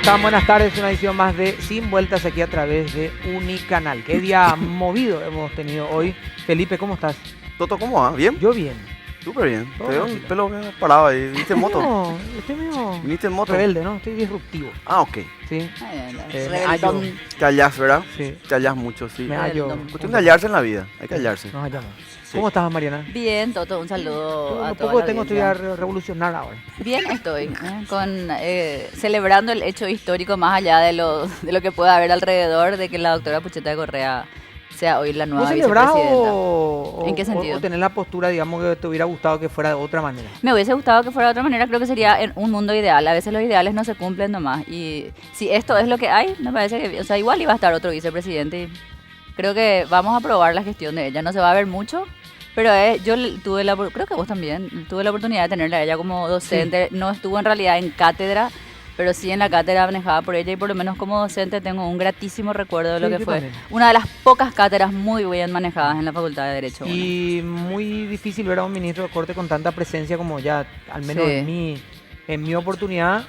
están? Buenas tardes, una edición más de Sin Vueltas aquí a través de Unicanal. Qué día movido hemos tenido hoy. Felipe, ¿cómo estás? Toto, ¿cómo va? ¿Bien? Yo bien. Súper bien. Todo Te veo tranquilo. el pelo medio parado ahí. ¿Viniste en moto? No, estoy medio ¿Viniste en moto? rebelde, ¿no? Estoy disruptivo, Ah, ok. ¿sí? Me Rebeldón. hallo. Te hallás, ¿verdad? Sí, Te hallás mucho, sí. me hallo. Cuestión de hallarse en la vida. Hay que hallarse. Nos hallamos. Sí. ¿Cómo estás, Mariana? Bien, Toto, un saludo a Un toda poco la tengo que audiencia. estudiar revolucionar ahora. Bien estoy, celebrando el hecho histórico más allá de lo que pueda haber alrededor de que la doctora Pucheta de Correa sea hoy la ¿Vos nueva celebrás vicepresidenta. o, ¿En qué sentido? o tenés la postura, digamos, que te hubiera gustado que fuera de otra manera? Me hubiese gustado que fuera de otra manera, creo que sería en un mundo ideal. A veces los ideales no se cumplen nomás. Y si esto es lo que hay, me parece que, o sea, igual iba a estar otro vicepresidente. Y creo que vamos a probar la gestión de ella. No se va a ver mucho, pero tuve creo que vos también, tuve la oportunidad de tenerla a ella como docente. No estuvo en realidad en cátedra, pero sí en la cátedra manejada por ella, y por lo menos como docente tengo un gratísimo recuerdo de lo Sí, que yo fue también. una de las pocas cátedras muy bien manejadas en la Facultad de Derecho. Y muy difícil ver a un ministro de Corte con tanta presencia como ya, al menos Sí. en mi oportunidad,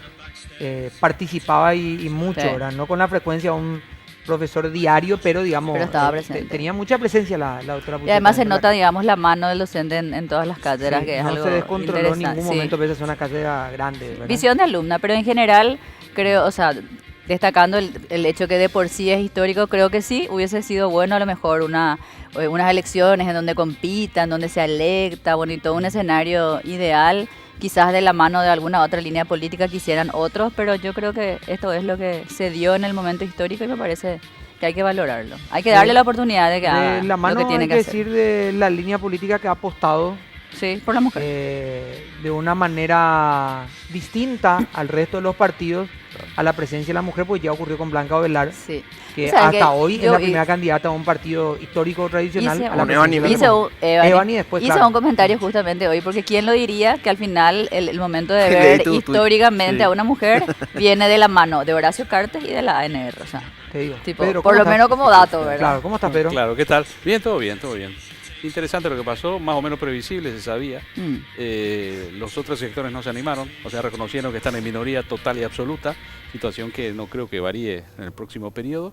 participaba y mucho, Sí. ¿verdad? No con la frecuencia de un profesor diario, pero digamos, Pero estaba presente. tenía mucha presencia la doctora Y Pucheta además se dentro de la nota, digamos, la mano del docente en todas las cátedras, Sí, que es no algo se descontroló en interesante. ningún Sí. momento, pese a ser una cátedra grande, ¿verdad? Visión de alumna, pero en general creo, o sea, destacando el hecho que de por sí es histórico, creo que sí, hubiese sido bueno a lo mejor unas elecciones en donde compitan, donde se electa, bueno, y todo un escenario ideal, quizás de la mano de alguna otra línea política quisieran otros, pero yo creo que esto es lo que se dio en el momento histórico y me parece que hay que valorarlo. Hay que darle la oportunidad de que haga De la mano, lo que tiene hay que que hacer. decir, de la línea política que ha apostado Sí, por la mujer. de una manera distinta al resto de los partidos a la presencia de la mujer, pues ya ocurrió con Blanca Ovelar, Sí. que ¿Sabes hasta qué? hoy es Yo la primera candidata a un partido histórico tradicional. Hice A la un- presidencia de la Hice mujer. Evani después, hice claro. un comentario justamente hoy, porque ¿quién lo diría que al final el momento de Leí ver tu tuit. históricamente Sí. a una mujer viene de la mano de Horacio Cartes y de la ANR? O sea, Te digo. tipo, Pedro, por ¿cómo lo estás? menos como dato, ¿verdad? Claro, ¿cómo estás, Pedro? Claro, ¿qué tal? Bien, todo bien, todo bien. Interesante lo que pasó, más o menos previsible, se sabía. Los otros sectores no se animaron, o sea, reconocieron que están en minoría total y absoluta, situación que no creo que varíe en el próximo periodo.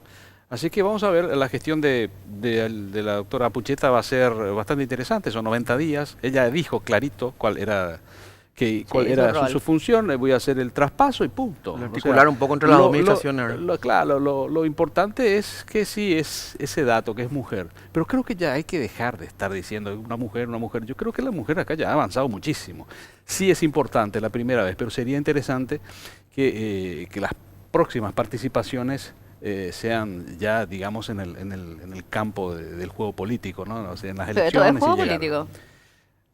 Así que vamos a ver, la gestión de la doctora Pucheta va a ser bastante interesante, son 90 días. Ella dijo clarito cuál era su rol. su función, voy a hacer el traspaso y punto. O sea, Articular un poco entre las dos administraciones, ¿verdad? Claro, lo importante es que sí es ese dato, que es mujer. Pero creo que ya hay que dejar de estar diciendo una mujer, una mujer. Yo creo que la mujer acá ya ha avanzado muchísimo. Sí es importante la primera vez, pero sería interesante que las próximas participaciones sean ya, digamos, en el campo del juego político, ¿no? O sea, en las Pero elecciones. esto es juego y llegar. político.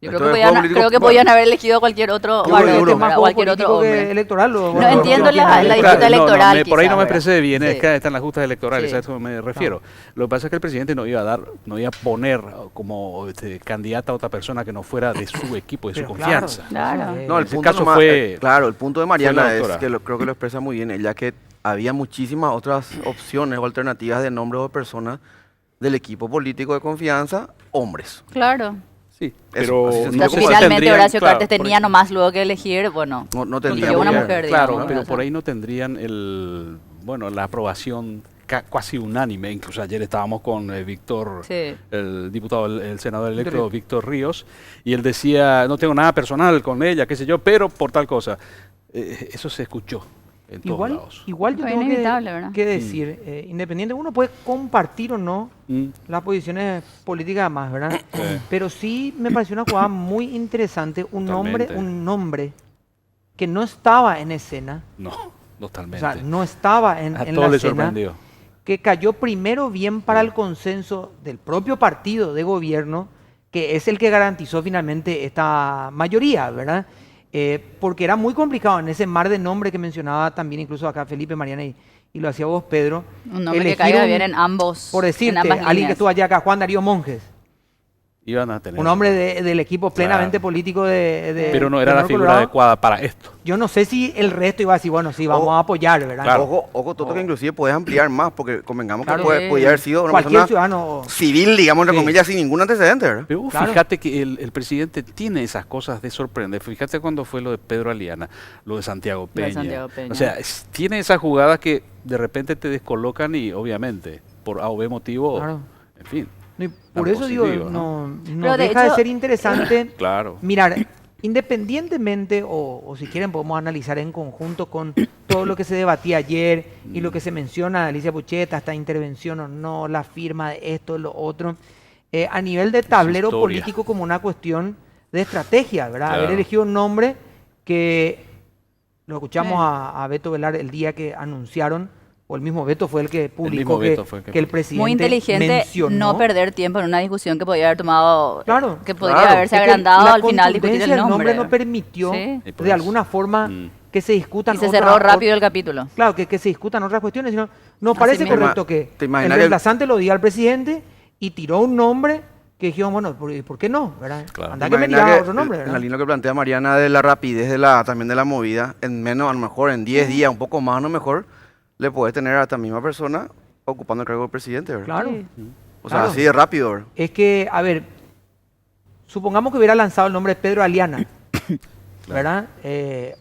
Yo Esto creo que es juego político, creo que bueno. podían haber elegido cualquier otro Yo creo que varón, duro. Es más ¿verdad? juego Cualquier otro político que hombre. electoral. No entiendo la disputa electoral, por ahí no quizá, me ¿verdad? expresé bien, es Sí. que están las justas electorales, Sí. a eso me refiero. Lo que pasa es que el presidente no iba a poner como candidata a otra persona que no fuera de su equipo, de su Pero confianza. Claro. No, el ese punto caso nomás- fue- claro, el punto de Mariana la es doctora. que creo que lo expresa muy bien, ya que había muchísimas otras opciones o alternativas de nombres o personas del equipo político de confianza, hombres. Claro. Sí, Eso, así pero sencillo. O sea, como finalmente tendrían, Horacio claro, Cartes por tenía ahí- nomás luego que elegir, bueno, No tendría Consiguió una mujer. mujer, Claro, digamos, pero o sea. por ahí no tendrían la aprobación casi unánime. Incluso ayer estábamos con Víctor, Sí. el diputado, el senador electo Ríos. Víctor Ríos, y él decía, no tengo nada personal con ella, qué sé yo, pero por tal cosa. Eso se escuchó en todos Igual, lados. igual yo Es tengo inevitable, ¿verdad? que decir, independiente, uno puede compartir o no Mm, las posiciones políticas más, ¿verdad? Sí. Pero sí me pareció una jugada muy interesante, Totalmente. un nombre que no estaba en escena, No, o totalmente. sea, no estaba en A la todos les escena, sorprendió. que cayó primero bien para el consenso del propio partido de gobierno, que es el que garantizó finalmente esta mayoría, ¿verdad? Porque era muy complicado en ese mar de nombres que mencionaba también incluso acá Felipe, Mariana y lo hacía vos, Pedro. Un nombre que elegir caiga un- bien en ambos. Por decirte, en ambas alguien que líneas. estuvo allá acá, Juan Darío Monjes. Iban a tener. Un hombre del equipo plenamente Claro. político de Pero no era la Colorado. figura adecuada para esto. Yo no sé si el resto iba a decir, bueno, sí, vamos a apoyar, ¿verdad? Claro. Ojo, Toto, que inclusive podés ampliar más, porque convengamos Claro. que podía haber sido una Cualquier persona ciudadano. civil, digamos, entre Sí. comillas, sin ningún antecedente, ¿verdad? Pero vos Claro. fíjate que el presidente tiene esas cosas de sorprender. Fíjate cuando fue lo de Pedro Aliana, lo de Santiago Lo de Peña. Santiago Peña. O sea, tiene esas jugadas que de repente te descolocan y obviamente por A o B motivo, Claro. en fin. No, y por eso digo, positivo, no Pero de deja de hecho- ser interesante Claro. mirar, independientemente, o si quieren podemos analizar en conjunto con todo lo que se debatía ayer y lo que se menciona de Alicia Pucheta, esta intervención o no, la firma de esto, lo otro, a nivel de tablero historia. político como una cuestión de estrategia, ¿verdad? Claro. Haber elegido un nombre que lo escuchamos Sí. a Beto Velar el día que anunciaron, o el mismo Beto fue el que publicó mismo que, Beto fue el que que el publicó. presidente Muy inteligente mencionó. no perder tiempo en una discusión que podía haber tomado, Claro, que podría claro. haberse Es que agrandado la al final discutir contundencia el del nombre. no permitió Sí. Y por de eso. alguna forma Mm. que se discutan Y se otras- cerró rápido ot- el capítulo. Claro, que se discutan otras cuestiones, sino nos Así parece mismo. correcto que ¿Te el imaginas que- reemplazante lo diga al presidente y tiró un nombre que dijimos, bueno, ¿por qué no? ¿verdad? Claro. Anda que me Imagina tiraba que otro nombre, en la ¿verdad? línea que plantea Mariana de la rapidez también de la movida, en menos, a lo mejor en 10 días, un poco más, a lo mejor, le puedes tener a esta misma persona ocupando el cargo de presidente, ¿verdad? Claro. Sí. O sea, claro. así de rápido, ¿verdad? Es que, a ver, supongamos que hubiera lanzado el nombre Pedro Aliana, ¿verdad?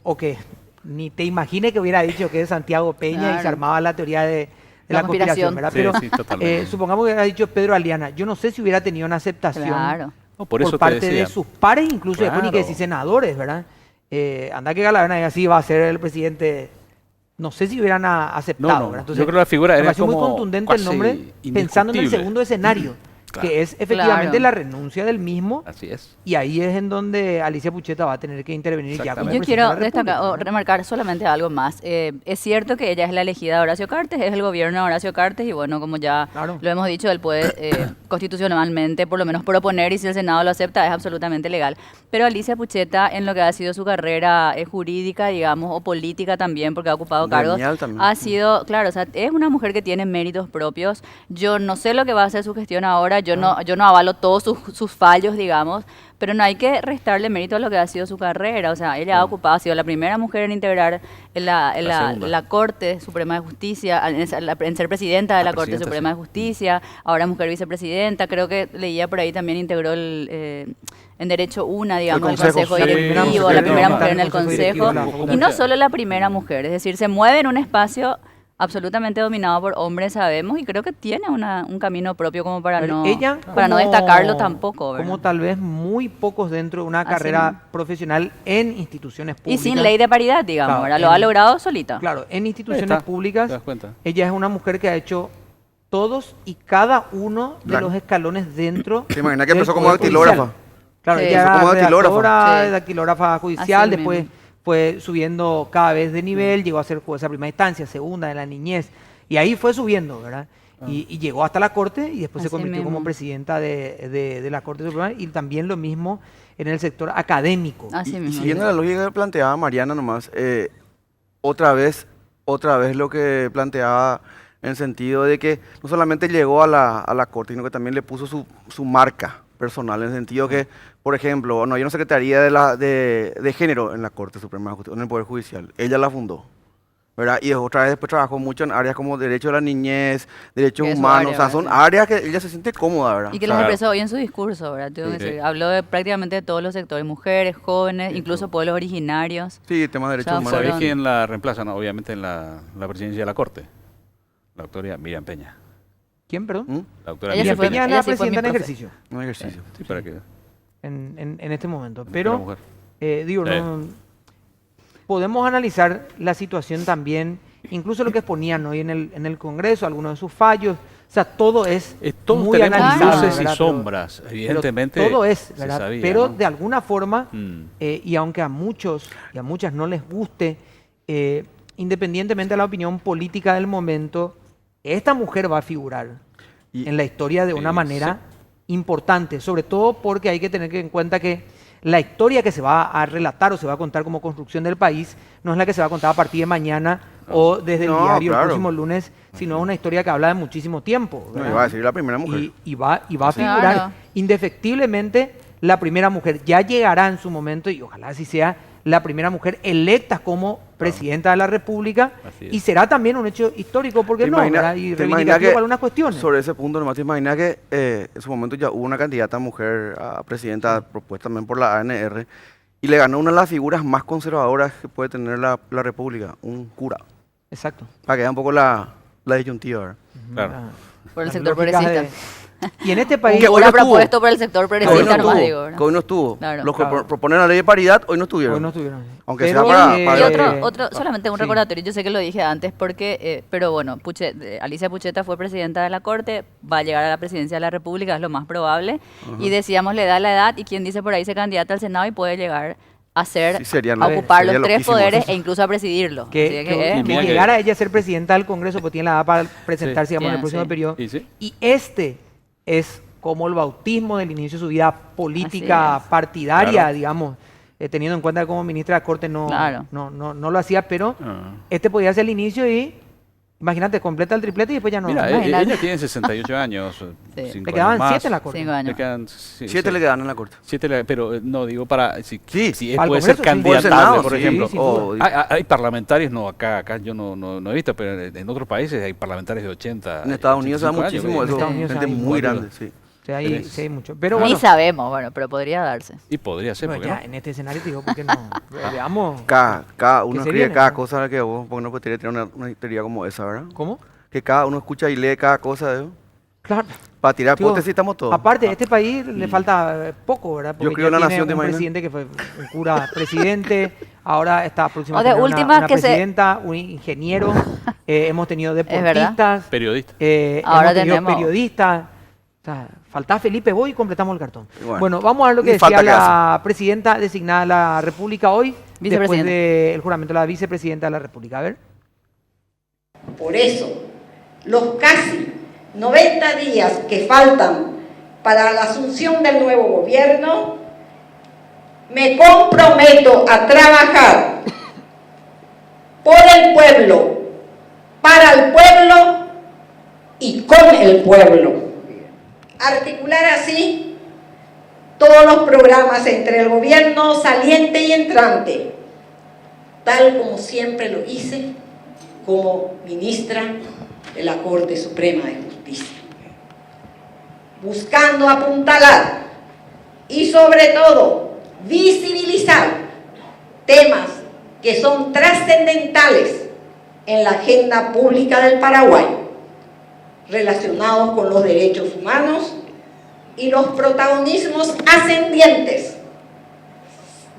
O que ni te imagines que hubiera dicho que es Santiago Peña y se Claro. armaba la teoría de La la conspiración, conspiración. ¿verdad? Sí, Pero sí, totalmente. supongamos que hubiera dicho Pedro Aliana. Yo no sé si hubiera tenido una aceptación Claro. No, por eso te parte decía. de sus pares, incluso después ni que Claro. decir senadores, ¿verdad? Anda que Galavena diga así va a ser el presidente. No sé si hubieran aceptado, No, ¿verdad? yo creo que la figura me era pareció muy como contundente el casi nombre, pensando en el indiscutible. segundo escenario, Claro. que es efectivamente Claro. la renuncia del mismo. Así es. Y ahí es en donde Alicia Pucheta va a tener que intervenir ya como Exactamente. Yo presidenta quiero de la destacar República, o ¿no? remarcar solamente algo más. Es cierto que ella es la elegida de Horacio Cartes, es el gobierno de Horacio Cartes y bueno, como ya Claro. lo hemos dicho, él puede constitucionalmente por lo menos proponer y si el Senado lo acepta es absolutamente legal. Pero Alicia Pucheta en lo que ha sido su carrera jurídica, digamos, o política también, porque ha ocupado cargos, Gremial también. ha sido, claro, o sea, es una mujer que tiene méritos propios. Yo no sé lo que va a hacer su gestión ahora, yo no avalo todos sus fallos, digamos, pero no hay que restarle mérito a lo que ha sido su carrera. O sea, ella ha sido la primera mujer en integrar en segunda. la Corte Suprema de Justicia, en ser presidenta de la Corte presidenta, Suprema sí. de Justicia, ahora mujer vicepresidenta. Creo que leía por ahí también integró en Derecho digamos, el consejo, Consejo sí, Directivo, la primera mujer en el directivo Consejo. de la Y Facultad. no solo la primera mujer, es decir, se mueve en un espacio absolutamente dominado por hombres, sabemos, y creo que tiene un camino propio como para no como- destacarlo tampoco, ¿verdad? Como tal vez muy pocos dentro de una Así carrera mismo. profesional en instituciones Y públicas. sin ley de paridad, digamos, Claro, ¿verdad? Lo ha en- logrado solita. Claro, en Ahí instituciones está, públicas, ¿te das cuenta? ella es una mujer que ha hecho todos y cada uno de Claro. los escalones dentro. ¿Te imaginas que del empezó como Poder dactilógrafa? Judicial? Claro, Sí. ella Empezó era como dactilógrafa. redactora, Sí. dactilógrafa judicial, Así después mismo. fue subiendo cada vez de nivel, llegó a ser jueza de primera instancia, segunda de la niñez, y ahí fue subiendo, ¿verdad? Y llegó hasta la Corte y después se Así convirtió como mismo. presidenta de la Corte Suprema y también lo mismo en el sector académico. Así Y mismo. siguiendo la lógica que planteaba Mariana nomás, otra vez lo que planteaba en el sentido de que no solamente llegó a la Corte, sino que también le puso su marca personal, en el sentido que, por ejemplo, no hay una Secretaría de Género en la Corte Suprema de Justicia, en el Poder Judicial. Ella la fundó, ¿verdad? Y otra vez después trabajó mucho en áreas como derecho de la niñez, derechos Que es su humanos, área, o sea, son ¿verdad? áreas que ella se siente cómoda, ¿verdad? Y que O las sea, expresó hoy en su discurso, ¿verdad? Tengo que Sí. decir, habló de prácticamente de todos los sectores, mujeres, jóvenes, incluso pueblos originarios. sí, tema de derechos O sea, humanos. ¿Sabés fueron- quién la reemplaza? No, obviamente en la presidencia de la Corte. La doctora Miriam Peña. ¿Quién, perdón? ¿Mm? La doctora Ella Ella se fue- Peña es ella la sí fue mi presidenta en profe. ejercicio Un ejercicio. Sí, para que. en este momento. Una Pero, mujer. digo, Sí. no, podemos analizar la situación también, incluso lo que exponían hoy en el Congreso, algunos de sus fallos. O sea, todo es Todos muy tenemos analizable, luces y ¿verdad? Pero- sombras, pero evidentemente. todo es, se ¿verdad? sabía, Pero ¿no? de alguna forma, Mm. y aunque a muchos y a muchas no les guste, independientemente de la opinión política del momento, esta mujer va a figurar Y- en la historia de una Sí, manera importante, sobre todo porque hay que tener en cuenta que la historia que se va a relatar o se va a contar como construcción del país no es la que se va a contar a partir de mañana o desde el No, diario el claro. próximo lunes, sino es una historia que habla de muchísimo tiempo. No, ¿verdad? iba a decir la primera mujer. Y va a Claro. figurar indefectiblemente la primera mujer. Ya llegará en su momento, y ojalá así sea, la primera mujer electa como presidenta de la República, Así es. y será también un hecho histórico, porque ¿Te no, imaginas- ¿verdad? Y te imaginas reivindicativo que para algunas cuestiones. Sobre ese punto, nomás te imaginas que en su momento ya hubo una candidata mujer a presidenta propuesta también por la ANR y le ganó una de las figuras más conservadoras que puede tener la República, un cura. Exacto. Para que vean un poco la disyuntiva, ¿verdad? Claro. Por el Las sector lógicas progresista. Y en este país, Que hoy Ahora no estuvo. propuesto por el sector Que hoy progresista, no nomás estuvo, digo, ¿verdad? que hoy no estuvo. Claro. Los que Claro. proponen la ley de paridad hoy no estuvieron. hoy no estuvieron. Aunque Pero, sea para- Y para- otro, solamente un sí. recordatorio, yo sé que lo dije antes, porque, pero bueno, Alicia Pucheta fue presidenta de la Corte, va a llegar a la presidencia de la República, es lo más probable, y decíamos le da la edad, y quien dice por ahí se candidata al Senado y puede llegar a ser, Sí, sería a ocupar sería los tres loquísimo poderes eso. e incluso a presidirlo. Así que, que, que mira que- llegara ella a ser presidenta del Congreso, pues tiene la edad para presentarse, digamos, en el Tiene, próximo sí. periodo. Y sí. Y este es como el bautismo del inicio de su vida política Así es. partidaria, Claro. digamos, teniendo en cuenta que como ministra de la Corte Claro. no lo hacía, pero Ah. este podía ser el inicio y, imagínate, completa el triplete y después ya no. Mira, imagínate. ella tiene 68 años. Sí. 5 le quedaban años más. 7 en la Corte. 5 años. Le quedan, sí, 7 sí. le quedan en la corte. Pero no, digo para. Si, Sí, si él para el puede ser Congreso, sí, Por el candidatable, Senado, por sí, ejemplo. sin o- Hay parlamentarios, no, acá yo no he visto, pero en otros países hay parlamentarios de 80. en Estados Unidos se da 85 años, muchísimo ¿eh? eso. Estados Unidos Gente hay muy mucho. grande, sí. O sea, Tenés. sí hay mucho. Pero Ni bueno, sabemos, bueno, pero podría darse. Y podría ser, bueno, porque ya en este escenario te digo, ¿por qué no? Veamos. Cada uno se escribe viene, cada ¿no? cosa que vos, porque no puede tener una teoría como esa, ¿verdad? ¿Cómo? Que cada uno escucha y lee cada cosa de eso. Claro. Para tirar Digo, hipótesis estamos todos. Aparte, a este país le falta poco, ¿verdad? Porque Yo creo ya en la tiene nación, ¿te un imaginas? presidente que fue un cura presidente, ahora está próximo O a de tener última una que se- presidenta, un ingeniero, hemos tenido verdad. deportistas, periodista. Ahora hemos tenido tenemos- periodistas. O sea, faltaba Felipe Boy y completamos el cartón. Y Bueno, vamos a ver lo que ni falta decía que la presidenta designada de la República hoy, después Vicepresidenta. del juramento de la vicepresidenta de la República. A ver. Por eso, los casi 90 días que faltan para la asunción del nuevo gobierno, me comprometo a trabajar por el pueblo, para el pueblo y con el pueblo. Articular así todos los programas entre el gobierno saliente y entrante, tal como siempre lo hice como ministra de la Corte Suprema de Justicia, buscando apuntalar y sobre todo visibilizar temas que son trascendentales en la agenda pública del Paraguay, relacionados con los derechos humanos y los protagonismos ascendientes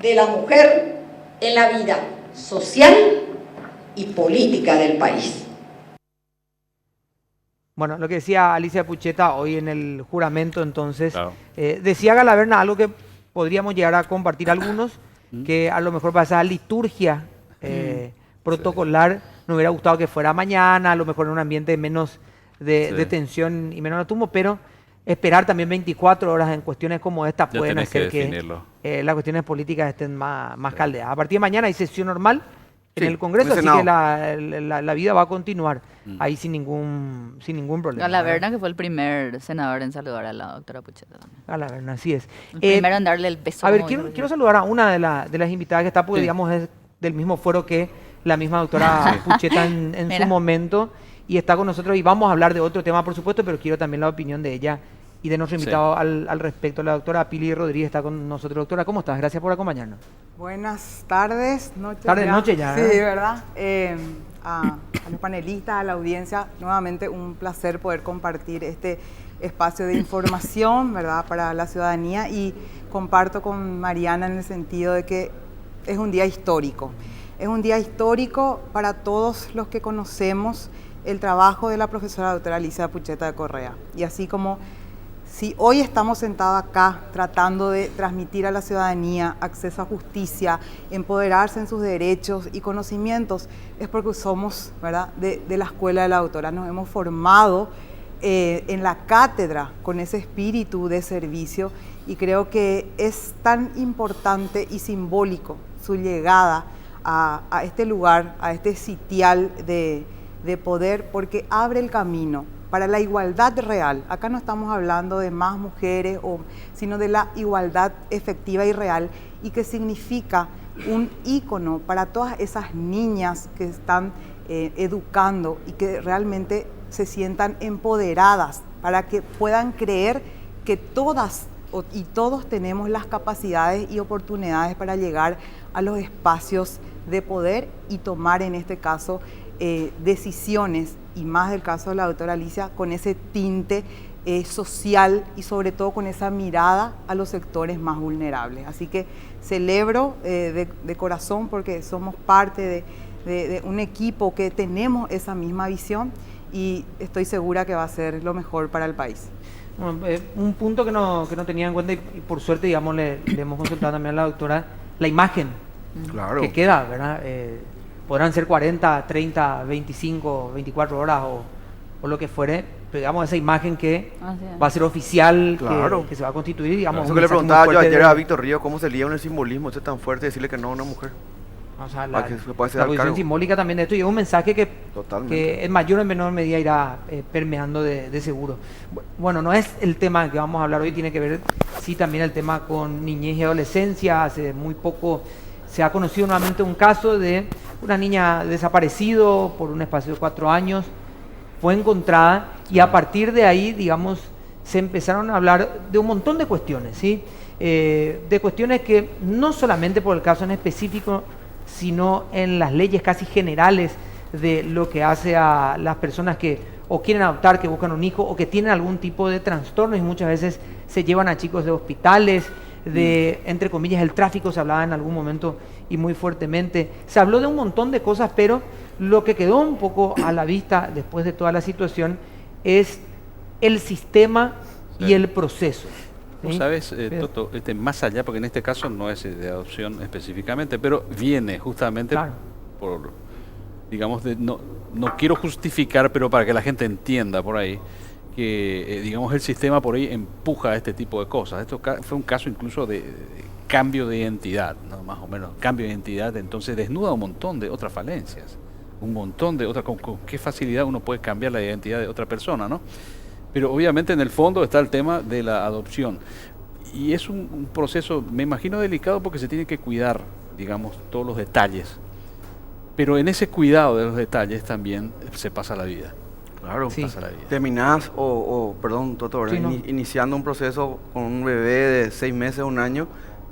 de la mujer en la vida social y política del país. Bueno, lo que decía Alicia Pucheta hoy en el juramento, entonces, Claro. decía Galaverna algo que podríamos llegar a compartir algunos, que a lo mejor para esa liturgia protocolar nos hubiera gustado que fuera mañana, a lo mejor en un ambiente menos de Sí. tensión y menos atumo, pero esperar también 24 horas en cuestiones como esta Ya pueden tenés hacer que que definirlo. las cuestiones políticas estén más caldeadas. A partir de mañana hay sesión normal en Sí, el Congreso, en el así que Senado. la vida va a continuar ahí sin ningún problema. Galaverna, que fue el primer senador en saludar a la doctora Pucheta también. Galaverna, así es. El primero en darle el beso. A ver, como quiero vicepresidente. saludar a una de las invitadas que está, porque Sí. digamos es del mismo foro que la misma doctora Pucheta en su Mira. momento, y está con nosotros y vamos a hablar de otro tema, por supuesto, pero quiero también la opinión de ella y de nuestro Sí. invitado al respecto. La doctora Pili Rodríguez está con nosotros. Doctora, ¿cómo estás? Gracias por acompañarnos. Buenas tardes, noches. Tarde, noche ya, Sí, ¿eh? ¿verdad? A los panelistas, a la audiencia, nuevamente un placer poder compartir este espacio de información, ¿verdad? Para la ciudadanía, y comparto con Mariana en el sentido de que es un día histórico. Es un día histórico para todos los que conocemos el trabajo de la profesora doctora Alicia Pucheta de Correa. Y así como si hoy estamos sentados acá tratando de transmitir a la ciudadanía acceso a justicia, empoderarse en sus derechos y conocimientos, es porque somos, ¿verdad?, de la escuela de la doctora. Nos hemos formado en la cátedra con ese espíritu de servicio, y creo que es tan importante y simbólico su llegada a este lugar, a este sitial de poder, porque abre el camino para la igualdad real. Acá no estamos hablando de más mujeres, sino de la igualdad efectiva y real, y que significa un ícono para todas esas niñas que están educando y que realmente se sientan empoderadas, para que puedan creer que todas y todos tenemos las capacidades y oportunidades para llegar a los espacios de poder y tomar, en este caso, decisiones, y más del caso de la doctora Alicia, con ese tinte social y sobre todo con esa mirada a los sectores más vulnerables. Así que celebro de corazón, porque somos parte de un equipo que tenemos esa misma visión, y estoy segura que va a ser lo mejor para el país. Bueno, un punto que no tenía en cuenta, y por suerte, digamos, le hemos consultado también a la doctora, la imagen Claro. que queda, ¿verdad? Podrán ser 40, 30, 25, 24 horas o lo que fuere, pero digamos, esa imagen que Así es. va a ser oficial, Claro. que se va a constituir, digamos. Eso un que le mensaje muy preguntaba yo fuerte ayer de- a Víctor Río, cómo se liga en el simbolismo, eso es tan fuerte decirle que no a una mujer. O sea, Para que se pueda hacer la al posición cargo. simbólica también de esto, y es un mensaje Totalmente. que en mayor o en menor medida irá permeando de seguro. Bueno, no es el tema que vamos a hablar hoy, tiene que ver, sí, también el tema con niñez y adolescencia. Hace muy poco se ha conocido nuevamente un caso de una niña desaparecido por un espacio de 4 años, fue encontrada, y a partir de ahí, digamos, se empezaron a hablar de un montón de cuestiones, ¿sí? De cuestiones que no solamente por el caso en específico, sino en las leyes casi generales de lo que hace a las personas que o quieren adoptar, que buscan un hijo, o que tienen algún tipo de trastorno, y muchas veces se llevan a chicos de hospitales, de, entre comillas, el tráfico se hablaba en algún momento y muy fuertemente. Se habló de un montón de cosas, pero lo que quedó un poco a la vista después de toda la situación es el sistema y Sí. el proceso. Vos ¿sí? sabes, Pero- Toto, más allá, porque en este caso no es de adopción específicamente, pero viene justamente Claro. por, digamos, no quiero justificar, pero para que la gente entienda por ahí, que, digamos, el sistema por ahí empuja a este tipo de cosas. Esto fue un caso incluso de cambio de identidad, ¿no? Más o menos, cambio de identidad, entonces desnuda un montón de otras falencias, un montón de otras, con qué facilidad uno puede cambiar la identidad de otra persona, ¿no? Pero obviamente en el fondo está el tema de la adopción. Y es un proceso, me imagino, delicado, porque se tiene que cuidar, digamos, todos los detalles. Pero en ese cuidado de los detalles también se pasa la vida. Claro. Sí. Pasa la vida. Terminás, perdón, Toto, ¿verdad? Sí, no. Iniciando un proceso con un bebé de 6 meses, 1 año,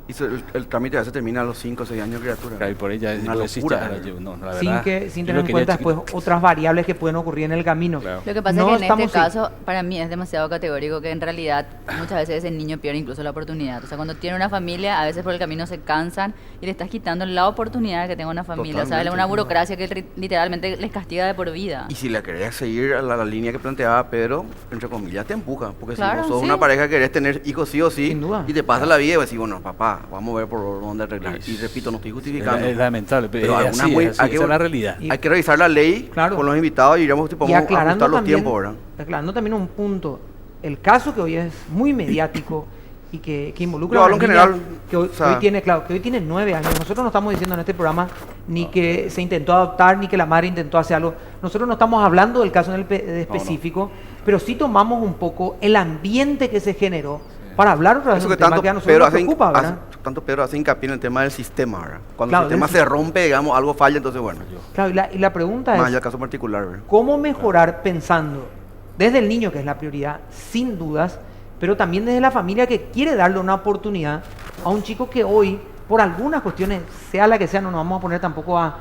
y el trámite a veces termina a los 5 o 6 años de criatura. Claro, y por ella Una vos decís, locura, ya, ¿eh? no, la sin verdad, sin yo tener lo en quería cuenta chiqui- después otras variables que pueden ocurrir en el camino. Claro. Lo que pasa No es que en este estamos- caso, para mí es demasiado categórico, que en realidad muchas veces el niño pierde incluso la oportunidad. O sea, cuando tiene una familia, a veces por el camino se cansan y le estás quitando la oportunidad de que tenga una familia. O sea, Totalmente. una burocracia que literalmente les castiga de por vida. Y si la querés seguir a la línea que planteaba Pedro, entre comillas, te empuja. Porque Claro, si vos sos sí. una pareja que querés tener hijos sí o sí, Sin duda. y te pasa la vida y vas a decir, bueno, papá, vamos a ver por dónde arreglar. Sí. Y repito, no estoy Es, justificando. es lamentable, Pero pero es algunas así, muy- es así, hay que- esa es la realidad. Y- Hay que revisar la ley Claro. con los invitados y iremos tipo, Y vamos a aclarando ajustar los también, tiempos, ¿verdad? aclarando también un punto, el caso que hoy es muy mediático y que involucra Yo a hablo una en niña general, que hoy, o sea- que hoy tiene, claro, que hoy tiene 9 años. Nosotros no estamos diciendo en este programa ni que se intentó adoptar, ni que la madre intentó hacer algo. Nosotros no estamos hablando del caso en el específico, pero sí tomamos un poco el ambiente que se generó para hablar otra vez Eso de que un tema tanto que a nosotros Pedro nos preocupa, ¿verdad? tanto Pedro hace hincapié en el tema del sistema, ¿verdad? Cuando Claro, el sistema del se rompe, digamos, algo falla, entonces bueno, Claro, y la pregunta más es, allá del caso particular, ¿verdad? ¿cómo mejorar pensando desde el niño, que es la prioridad, sin dudas, pero también desde la familia que quiere darle una oportunidad a un chico que hoy, por algunas cuestiones, sea la que sea, no nos vamos a poner tampoco a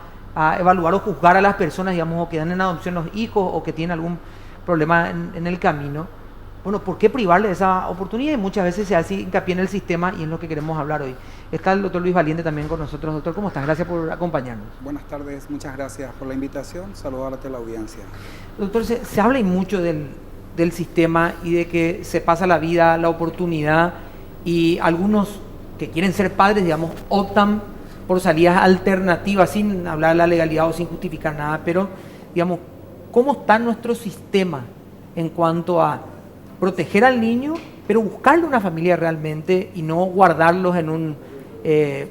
evaluar o juzgar a las personas, digamos, o que dan en adopción los hijos o que tienen algún problema en el camino? Bueno, ¿por qué privarle de esa oportunidad? Y muchas veces se hace hincapié en el sistema, y es lo que queremos hablar hoy. Está el doctor Luis Valiente también con nosotros. Doctor, ¿cómo estás? Gracias por acompañarnos. Buenas tardes, muchas gracias por la invitación. Saludar a toda la audiencia. Doctor, se habla y mucho del sistema y de que se pasa la vida, la oportunidad, y algunos que quieren ser padres, digamos, optan por salidas alternativas sin hablar de la legalidad o sin justificar nada, pero, digamos, ¿cómo está nuestro sistema en cuanto a proteger al niño, pero buscarle una familia realmente y no guardarlos en un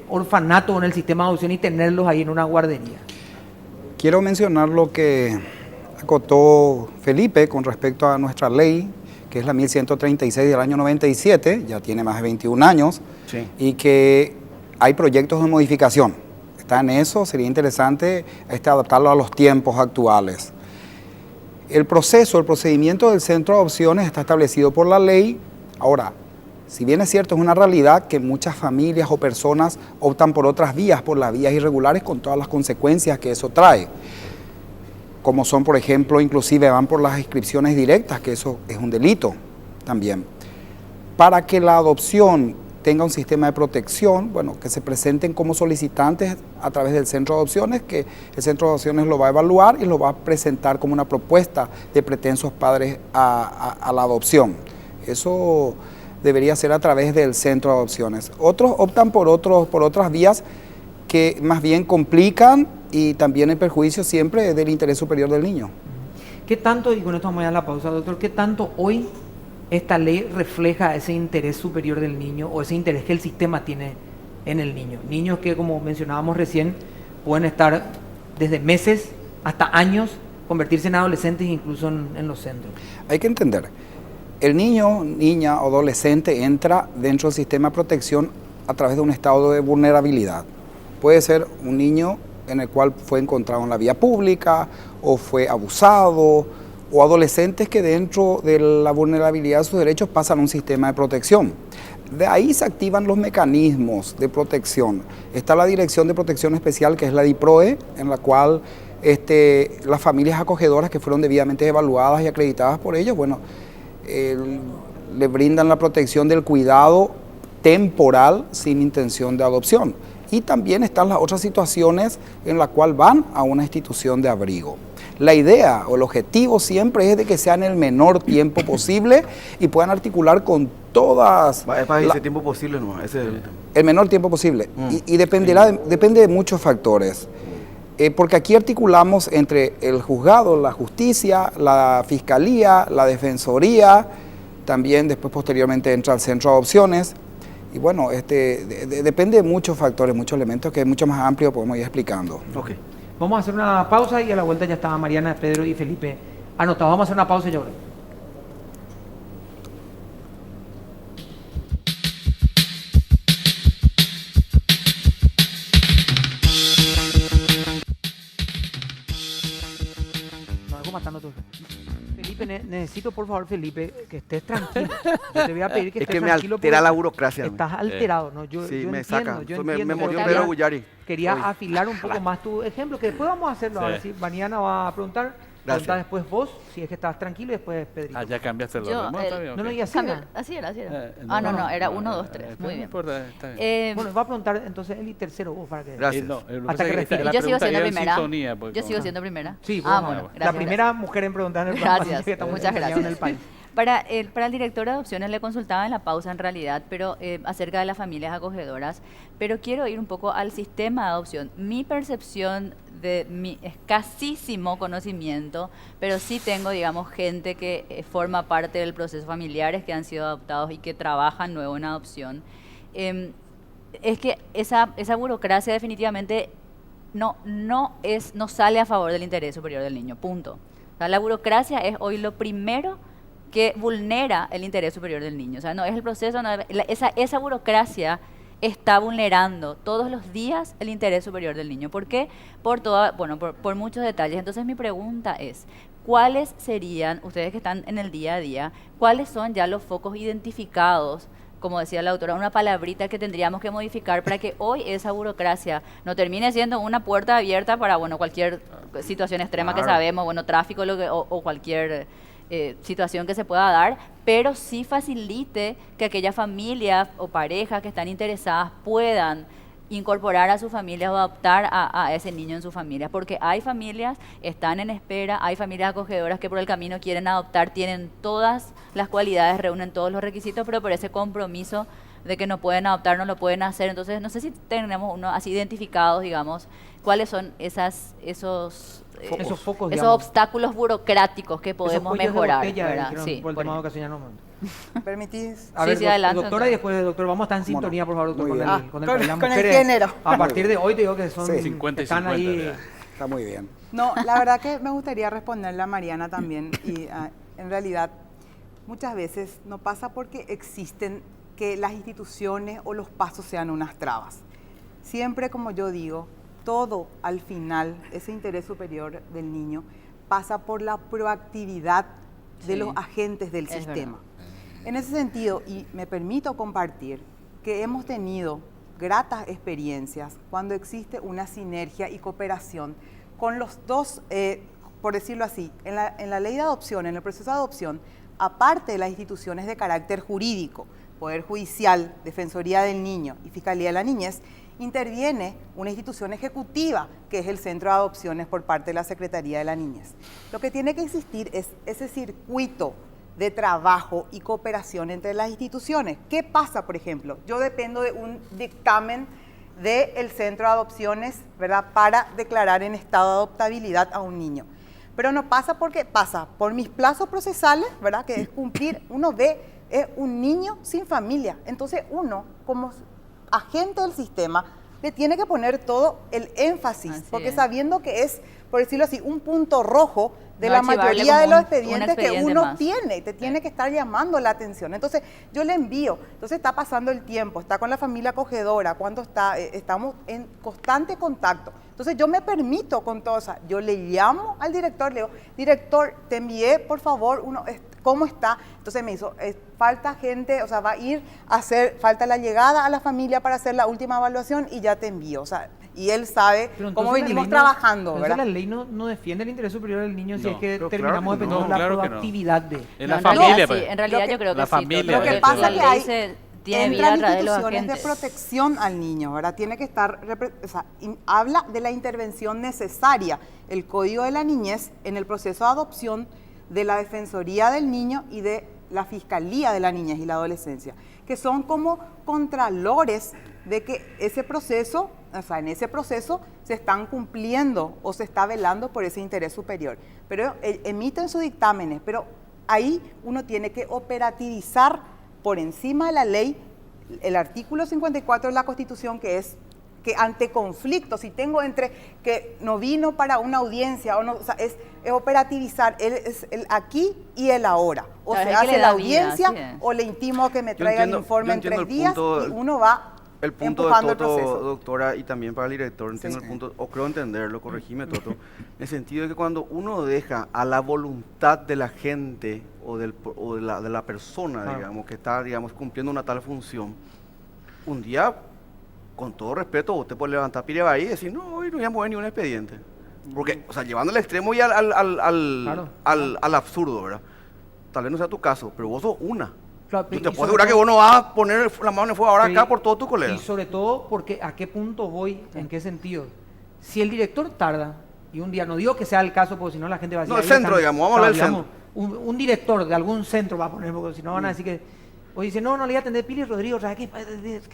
orfanato o en el sistema de adopción y tenerlos ahí en una guardería? Quiero mencionar lo que acotó Felipe con respecto a nuestra ley, que es la 1136 del año 97, ya tiene más de 21 años, Sí. y que hay proyectos de modificación. Está en eso, sería interesante adaptarlo a los tiempos actuales. El procedimiento del centro de adopciones está establecido por la ley. Ahora, si bien es cierto, es una realidad que muchas familias o personas optan por otras vías, por las vías irregulares, con todas las consecuencias que eso trae. Como son, por ejemplo, inclusive van por las inscripciones directas, que eso es un delito también. Para que la adopción tenga un sistema de protección, bueno, que se presenten como solicitantes a través del centro de adopciones, que el centro de adopciones lo va a evaluar y lo va a presentar como una propuesta de pretensos padres a la adopción. Eso debería ser a través del centro de adopciones. Otros optan por otras vías que más bien complican y también en perjuicio siempre del interés superior del niño. ¿Qué tanto, y con esto vamos a ir a la pausa, doctor, qué tanto hoy esta ley refleja ese interés superior del niño o ese interés que el sistema tiene en el niño? Niños que, como mencionábamos recién, pueden estar desde meses hasta años, convertirse en adolescentes incluso en los centros. Hay que entender, el niño, niña o adolescente entra dentro del sistema de protección a través de un estado de vulnerabilidad. Puede ser un niño en el cual fue encontrado en la vía pública o fue abusado, o adolescentes que dentro de la vulnerabilidad de sus derechos pasan a un sistema de protección. De ahí se activan los mecanismos de protección. Está la Dirección de Protección Especial, que es la DIPROE, en la cual las familias acogedoras que fueron debidamente evaluadas y acreditadas por ellos, bueno, le brindan la protección del cuidado temporal sin intención de adopción. Y también están las otras situaciones en las cuales van a una institución de abrigo. La idea o el objetivo siempre es de que sean el menor tiempo posible y puedan articular con todas... Es para ese tiempo posible, ¿no? Ese es el menor tiempo posible. Y depende de muchos factores. Porque aquí articulamos entre el juzgado, la justicia, la fiscalía, la defensoría, también después posteriormente entra el centro de adopciones. Y bueno, depende de muchos factores, muchos elementos que es mucho más amplio, podemos ir explicando. Ok. Vamos a hacer una pausa y a la vuelta ya estaba Mariana, Pedro y Felipe anotados. Vamos a hacer una pausa y ya volvemos. No, algo matando todo. Felipe, necesito por favor, Felipe, que estés tranquilo. Yo te voy a pedir que Es estés que me tranquilo. altera porque la burocracia. Estás alterado, ¿no? Yo Sí, me entiendo, saca. yo Me entiendo. murió pero Pedro Guyari. quería Hoy. afilar un poco más tu ejemplo, que después vamos a hacerlo. Sí. A ver si Mariana va a preguntar. Pregunta después vos, si es que estás tranquilo, y después Pedrito. Ah, ya cambiaste el Yo, orden. Bueno, está bien, No, no, ok. y así Cambio- era. así era, así era. No, no, era no, 1, 2, 3. pero Muy no bien. importa, está bien. Bueno, va a preguntar entonces él y tercero vos para que... Gracias. No, lo que Hasta pasa que es respire. la Yo sigo pregunta siendo iba en primera. sintonía, porque Yo como- sigo siendo primera. Sí, vos, bueno, la gracias, primera mujer en preguntar en el programa, Gracias, así que estamos muchas enseñando en gracias. el país. Para el director de adopciones le consultaba en la pausa en realidad, pero acerca de las familias acogedoras, pero quiero ir un poco al sistema de adopción. Mi percepción de mi escasísimo conocimiento, pero sí tengo, digamos, gente que forma parte del proceso, familiares que han sido adoptados y que trabajan nuevo en adopción. Es que esa burocracia definitivamente no sale a favor del interés superior del niño, punto. O sea, la burocracia es hoy lo primero que vulnera el interés superior del niño. O sea, no es el proceso, no, esa burocracia está vulnerando todos los días el interés superior del niño. ¿Por qué? Por muchos detalles. Entonces mi pregunta es, ¿cuáles serían, ustedes que están en el día a día, cuáles son ya los focos identificados? Como decía la autora, una palabrita que tendríamos que modificar para que hoy esa burocracia no termine siendo una puerta abierta para cualquier situación extrema que sabemos, tráfico o cualquier situación que se pueda dar, pero sí facilite que aquellas familias o parejas que están interesadas puedan incorporar a sus familias o adoptar a ese niño en su familia, porque hay familias, están en espera, hay familias acogedoras que por el camino quieren adoptar, tienen todas las cualidades, reúnen todos los requisitos, pero por ese compromiso de que no pueden adoptar, no lo pueden hacer. Entonces, no sé si tenemos uno así identificados, digamos, cuáles son esos focos, esos digamos. obstáculos burocráticos que podemos Esos cuellos de mejorar, botella, ¿verdad? dijeron, Sí, por el por tema de ejemplo. educación ya no. ¿Permitís? A Sí, ver, sí, adelante, doctora y entonces. después doctor, vamos a estar en sintonía, por favor, doctor, Muy con bien. el, con el Con- país de las con el mujeres. género. A partir de hoy te digo que son Sí. 50 y están 50 ahí. ya. Está muy bien. No, la verdad que me gustaría responderle a Mariana también. Y en realidad, muchas veces no pasa porque existen que las instituciones o los pasos sean unas trabas. Siempre, como yo digo, todo al final, ese interés superior del niño, pasa por la proactividad de Sí, los agentes del es sistema. En ese sentido, y me permito compartir, que hemos tenido gratas experiencias cuando existe una sinergia y cooperación con los dos, por decirlo así, en la ley de adopción, en el proceso de adopción, aparte de las instituciones de carácter jurídico, Poder Judicial, Defensoría del Niño y Fiscalía de la Niñez, interviene una institución ejecutiva, que es el Centro de Adopciones por parte de la Secretaría de la Niñez. Lo que tiene que existir es ese circuito de trabajo y cooperación entre las instituciones. ¿Qué pasa, por ejemplo? Yo dependo de un dictamen del Centro de Adopciones, ¿verdad?, para declarar en estado de adoptabilidad a un niño. Pero no pasa porque pasa por mis plazos procesales, ¿verdad?, que es cumplir, uno ve, es un niño sin familia. Entonces uno, como agente del sistema, le tiene que poner todo el énfasis, Así porque es. sabiendo que es, por decirlo así, un punto rojo de No la archivarle mayoría como de los un expedientes que expediente uno más. tiene, y te tiene que estar llamando la atención. Entonces, yo le envío, entonces está pasando el tiempo, está con la familia acogedora, cuando está, estamos en constante contacto. Entonces, yo me permito con todo eso, yo le llamo al director, le digo, director, te envié, por favor, ¿cómo está? Entonces me hizo, falta gente, o sea, va a ir a hacer, falta la llegada a la familia para hacer la última evaluación y ya te envío, o sea, y él sabe Pero cómo entonces la venimos ley trabajando, entonces ¿verdad? la ley no defiende el interés superior del niño si No, es que pero terminamos claro que dependiendo no, de la claro que no. proactividad de... En la en familia, realidad, pues. sí, en realidad yo creo que La sí, familia, Lo que porque pasa la que ley hay, tiene vida entran a través de los instituciones de agentes. protección al niño, ¿verdad? Tiene que estar, o sea, habla de la intervención necesaria, el Código de la Niñez en el proceso de adopción de la Defensoría del Niño y de la Fiscalía de la Niñez y la Adolescencia, que son como contralores de que ese proceso, o sea, en ese proceso se están cumpliendo o se está velando por ese interés superior. Pero emiten sus dictámenes, pero ahí uno tiene que operativizar por encima de la ley el artículo 54 de la Constitución, que es que ante conflictos, si tengo entre que no vino para una audiencia o no, o sea, es operativizar el aquí y el ahora. O Claro, se es que hace le la da vida, audiencia así es. o le intimo a que me Yo traiga entiendo- el informe yo en 3 entiendo el días punto- y uno va El punto de empujando el Toto, proceso. doctora, y también para el director, entiendo el punto, o creo entenderlo, corregime Toto, en el sentido de que cuando uno deja a la voluntad de la gente o de la persona, Claro. digamos, que está, digamos, cumpliendo una tal función, un día, con todo respeto, usted puede levantar pireba ahí y decir, no, hoy no voy a mover ni un expediente. Porque, o sea, llevando al extremo y Claro. al absurdo, ¿verdad? Tal vez no sea tu caso, pero vos sos una. Claro, Yo y te puedo sobre asegurar que todo- vos no vas a poner la mano en el fuego ahora Sí, acá por todos tus colegas. Y sobre todo, porque ¿a qué punto voy? ¿En qué sentido? Si el director tarda, y un día, no digo que sea el caso, porque si no la gente va a decir... No, el ahí centro, digamos, vamos a hablar del digamos, un director de algún centro va a poner, porque si no van a decir que... O dice, no le voy a atender Pili Rodrigo, o sea, que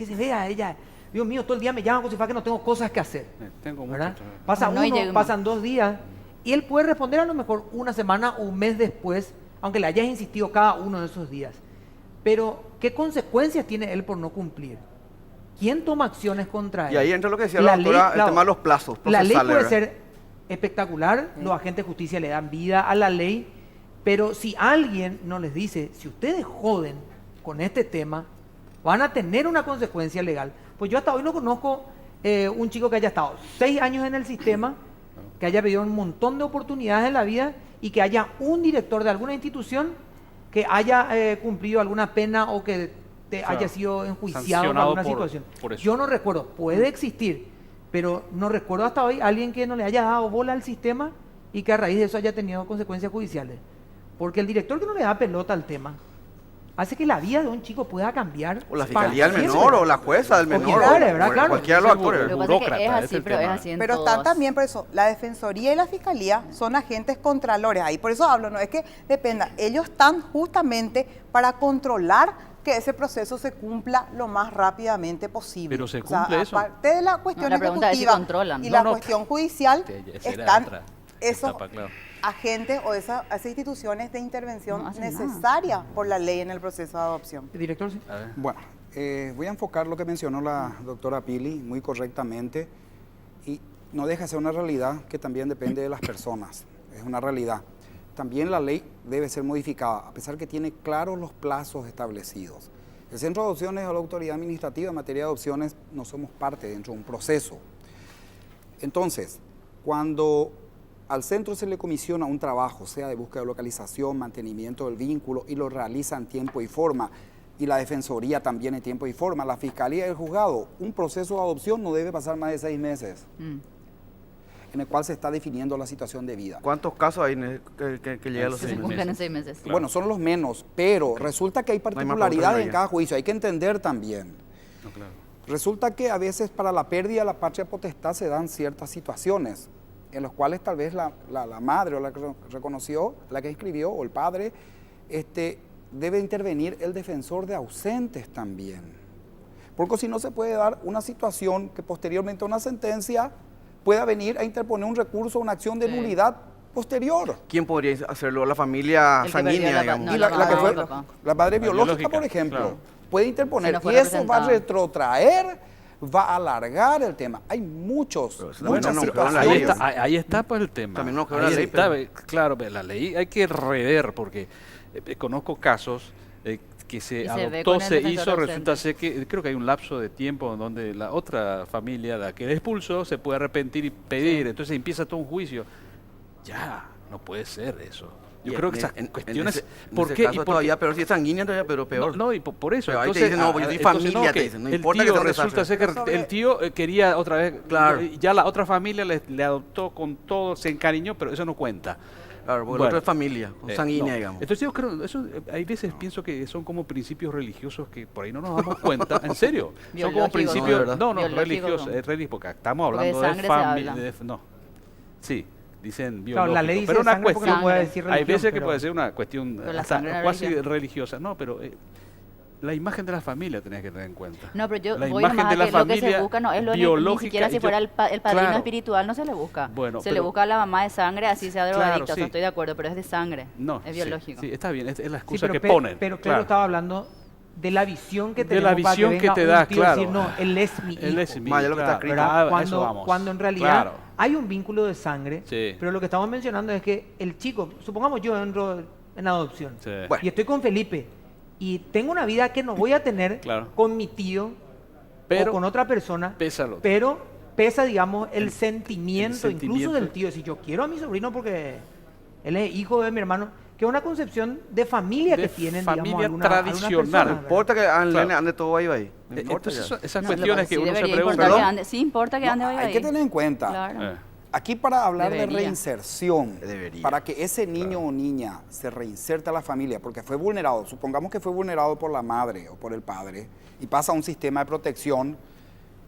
se vea ella. Dios mío, todo el día me llaman como si fuera que no tengo cosas que hacer. Tengo ¿Verdad? mucho trabajo. Pasa No, y uno, llega- pasan 2 días, y él puede responder a lo mejor una semana o un mes después, aunque le hayas insistido cada uno de esos días. Pero, ¿qué consecuencias tiene él por no cumplir? ¿Quién toma acciones contra él? Y ahí entra lo que decía la doctora, el tema de los plazos La ley procesales, puede ¿verdad? ser espectacular, los agentes de justicia le dan vida a la ley, pero si alguien no les dice, si ustedes joden con este tema, van a tener una consecuencia legal. Pues yo hasta hoy no conozco un chico que haya estado 6 años en el sistema, que haya pedido un montón de oportunidades en la vida y que haya un director de alguna institución que haya cumplido alguna pena o que haya sido enjuiciado por sancionado alguna por- situación. por eso. Yo no recuerdo, puede existir, pero no recuerdo hasta hoy alguien que no le haya dado bola al sistema y que a raíz de eso haya tenido consecuencias judiciales. Porque el director que no le da pelota al tema, hace que la vida de un chico pueda cambiar. O la para fiscalía del siempre. menor, o la jueza del O menor. quien fuere, ¿verdad? o Claro. Cualquiera de los actores. Lo que ¿verdad? pasa es que burócrata, es ese así, es el pero es tema. así en Pero todos. están también por eso, la Defensoría y la Fiscalía son agentes contralores ahí. Por eso hablo, no es que dependa. Ellos están justamente para controlar que ese proceso se cumpla lo más rápidamente posible. Pero se cumple eso. Aparte de la cuestión la pregunta es si ejecutiva controlan. y No, la no, cuestión judicial, esa era están otra esos etapa, claro. agentes o esas instituciones de intervención No hacen nada. necesarias por la ley en el proceso de adopción. Director, sí. A ver. Bueno, voy a enfocar lo que mencionó la doctora Pili muy correctamente y no deja de ser una realidad que también depende de las personas, es una realidad. También la ley debe ser modificada, a pesar que tiene claros los plazos establecidos. El Centro de Adopciones o la Autoridad Administrativa en materia de adopciones no somos parte dentro de un proceso. Entonces, cuando al centro se le comisiona un trabajo, sea de búsqueda de localización, mantenimiento del vínculo, y lo realiza en tiempo y forma, y la Defensoría también en tiempo y forma, la Fiscalía y el Juzgado, un proceso de adopción no debe pasar más de 6 meses, en el cual se está definiendo la situación de vida. ¿Cuántos casos hay que llegan a los Se 6 cumplen meses? en 6 meses. Claro. Bueno, son los menos, pero resulta que hay hay más particularidades preguntas, en cada juicio, hay que entender también. No, claro. Resulta que a veces para la pérdida de la patria potestad se dan ciertas situaciones en las cuales tal vez la madre o la que reconoció, la que inscribió o el padre, debe intervenir el defensor de ausentes también. Porque si no se puede dar una situación que posteriormente a una sentencia pueda venir a interponer un recurso, una acción de Sí. nulidad posterior. ¿Quién podría hacerlo? La familia El que perdió sanguínea, la digamos. no, Y la mamá que o fue el papá. la madre biológica, biológica, por ejemplo, claro. puede interponer Si no fue y eso va a representado. retrotraer, va a alargar el tema. Hay muchas Pero eso también no quedó en la situaciones. ley. Ahí está pues el tema. También no quedó en Ahí la ley, está, pero- claro, la ley hay que rever porque conozco casos que se Y se ve adoptó, con el se defensor hizo, ausente. resulta ser que creo que hay un lapso de tiempo donde la otra familia, la que expulsó, se puede arrepentir y pedir, entonces empieza todo un juicio. Ya, no puede ser eso. Yo Y creo que esas en cuestiones... ese ¿Por caso qué? Y por todavía qué- peor, si es sanguínea todavía, pero peor. no, y por eso. Pero ahí te entonces, dicen, no, pues yo soy entonces, familia, te que dicen, no el importa que tío sea un resulta desastre. ser que Pero sobre- el tío quería otra vez, Claro. ya la otra familia le adoptó con todo, se encariñó, pero eso no cuenta. Claro, porque el Bueno. otro es familia, sanguínea, No. digamos. Entonces yo creo, eso hay veces pienso que son como principios religiosos que por ahí no nos damos cuenta, en serio. Son como Biológicos, principios, ¿verdad? no, Biológicos religiosos, son. religiosos, porque estamos Porque de hablando de sangre se familia, habla. no, sí, dicen Claro, biológico, la ley dice pero una sangre porque no cuestión, puede Sangre. decir hay religión, veces que pero- puede ser una cuestión Pero la hasta sangre no es cuasi religión. religiosa, no, pero la imagen de la familia tenés que tener en cuenta. No, pero yo La voy imagen nomás de a la que lo que se familia busca no es lo ni biológica siquiera y si yo- fuera el padrino claro. espiritual no se le busca. Bueno, se le pero- busca a la mamá de sangre, así sea drogadicta, o sea, sí. estoy de acuerdo, pero es de sangre, No, es sí, biológico. Sí, está bien, es la Sí, excusa que pe- ponen. pero claro, claro. estaba hablando de la visión que De tenemos la para visión que venga te un da, tío a claro. decir, no, él es mi hijo. Él es mi Más allá de lo que está claro, escrito. ¿verdad? ah, a eso Cuando, vamos. cuando en realidad Claro. hay un vínculo de sangre, Sí. pero lo que estamos mencionando es que el chico, supongamos yo entro en adopción Sí. Bueno. y estoy con Felipe y tengo una vida que no voy a tener Claro. con mi tío Pero o con otra persona, pesa lo- pero pesa, digamos, el sentimiento, incluso sentimiento. del tío. Si yo quiero a mi sobrino porque él es hijo de mi hermano, que es una concepción de familia De que tienen, familia digamos, algunas tradicional. personas, No ¿verdad? importa que Claro. ande todo ahí, ahí. No importa Entonces ya. esas No, cuestiones que sí uno se debería pregunta. importar que ¿Perdón? ande, sí importa que ande No, hoy hay ahí. que tener en cuenta, Claro. aquí para hablar de Debería. reinserción, Debería. para que ese niño o niña se reinserte a la familia, porque fue vulnerado, supongamos que fue vulnerado por la madre o por el padre, y pasa a un sistema de protección,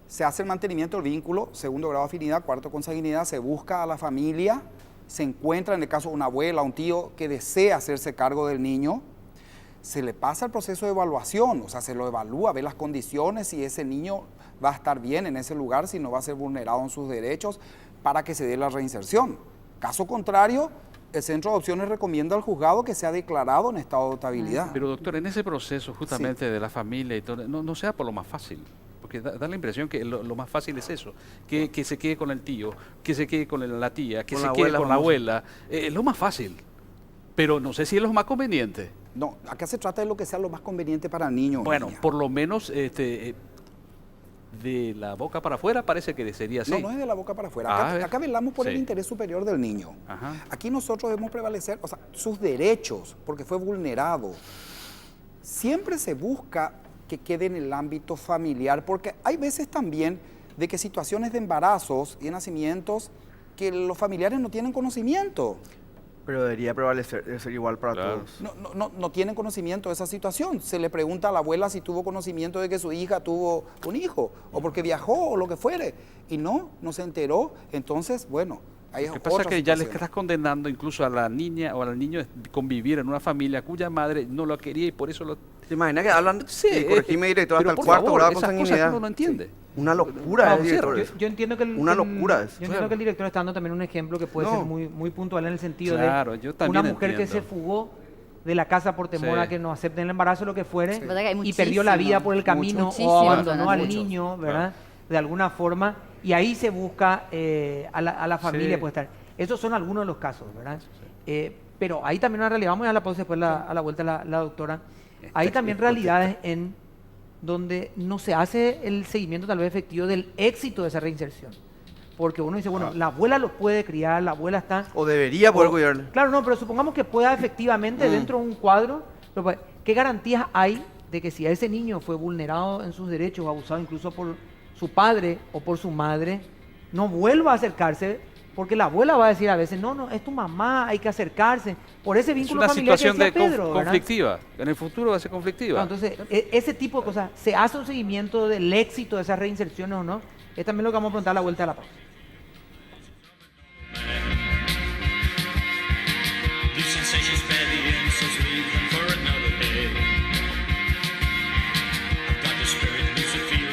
se hace el mantenimiento del vínculo, segundo grado de afinidad, cuarto consanguinidad, se busca a la familia, se encuentra en el caso de una abuela, un tío que desea hacerse cargo del niño, se le pasa el proceso de evaluación, o sea, se lo evalúa, ve las condiciones, si ese niño va a estar bien en ese lugar, si no va a ser vulnerado en sus derechos, para que se dé la reinserción. Caso contrario, el Centro de Adopciones recomienda al juzgado que sea declarado en estado de adoptabilidad. Pero doctor, en ese proceso justamente de la familia y todo, no sea por lo más fácil. Porque da la impresión que lo más fácil es eso, que se quede con el tío, que se quede con la tía, que Con se la quede abuela con la famosa. abuela. Es lo más fácil. Pero no sé si es lo más conveniente. No, acá se trata de lo que sea lo más conveniente para el niño. o Bueno, niña. por lo menos de la boca para afuera parece que sería así. No, no es de la boca para afuera. Ah, a Acá, ver. acá velamos por el Sí. interés superior del niño. Ajá. Aquí nosotros debemos prevalecer, o sea, sus derechos, porque fue vulnerado. Siempre se busca que quede en el ámbito familiar, porque hay veces también de que situaciones de embarazos y de nacimientos que los familiares no tienen conocimiento. Pero debería prevalecer, debe ser igual para Claro. todos. No tienen conocimiento de esa situación. Se le pregunta a la abuela si tuvo conocimiento de que su hija tuvo un hijo, o porque viajó, o lo que fuere. Y no se enteró. Entonces, bueno, hay Lo que pasa es otra que ya le situación. estás condenando incluso a la niña o al niño de convivir en una familia cuya madre no lo quería y por eso lo... ¿Te imaginas que hablan, Sí, y corregime director, pero hasta el por cuarto favor, grado con esas cosas sanguinidad? uno no entiende. Una locura, No, director. cierto. Yo entiendo que Una locura es. yo entiendo que el director está dando también un ejemplo que puede No. ser muy puntual en el sentido Claro, de yo también una mujer que entiendo. se fugó de la casa por temor Sí. a que no acepten el embarazo, lo que fuere, Sí. Verdad que hay y perdió la vida muchísimo, por el camino muchísimo, o abandonó al muchos. niño, ¿verdad? De alguna forma, y ahí se busca a la familia, Sí. puede estar. Esos son algunos de los casos, ¿verdad? Pero hay también una realidad, vamos a dar la pausa después a la vuelta la doctora. Hay también realidades en donde no se hace el seguimiento tal vez efectivo del éxito de esa reinserción. Porque uno dice, bueno, la abuela lo puede criar, la abuela está... O debería poder o- cuidarle. Claro, no, pero supongamos que pueda efectivamente dentro de un cuadro, ¿qué garantías hay de que si a ese niño fue vulnerado en sus derechos o abusado incluso por su padre o por su madre, no vuelva a acercarse? Porque la abuela va a decir a veces, no, es tu mamá, hay que acercarse. Por ese Es vínculo una familiar situación que de decía Pedro, ¿verdad? conflictiva. En el futuro va a ser conflictiva. Claro, entonces, ese tipo de cosas, ¿se hace un seguimiento del éxito de esas reinserciones o no? Es también lo que vamos a preguntar a la vuelta de la pausa. These sensations bear the answers, leave them for another day. I've got the spirit, lose the feeling.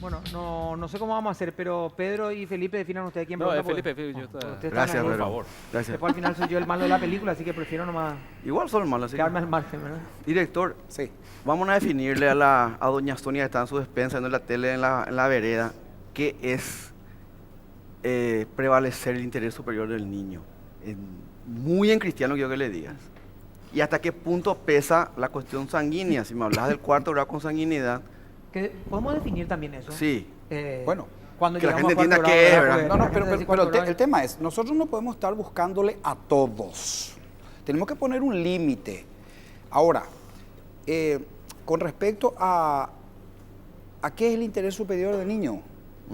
Bueno, no sé cómo vamos a hacer, pero Pedro y Felipe definan ustedes quién No, pregunta, Felipe, porque- yo está- ustedes están Gracias, ahí. por Pedro. favor. Gracias. Después al final soy yo el malo de la película, así que prefiero nomás Igual son malos, así que- quedarme al margen, ¿verdad? Director, Sí. vamos a definirle a doña Sonia que está en su despensa viendo la tele en la vereda, qué es prevalecer el interés superior del niño. Muy en cristiano quiero que le digas. Y hasta qué punto pesa la cuestión sanguínea. Si me hablas del cuarto grado con sanguinidad, Que podemos definir también eso. sí. Bueno, cuando que la llegamos gente a entienda cuarto qué es, grado, ¿verdad? porque No, la pero, gente dice pero cuarto grado. el tema es, nosotros no podemos estar buscándole a todos. Tenemos que poner un límite. Ahora, con respecto a qué es el interés superior del niño,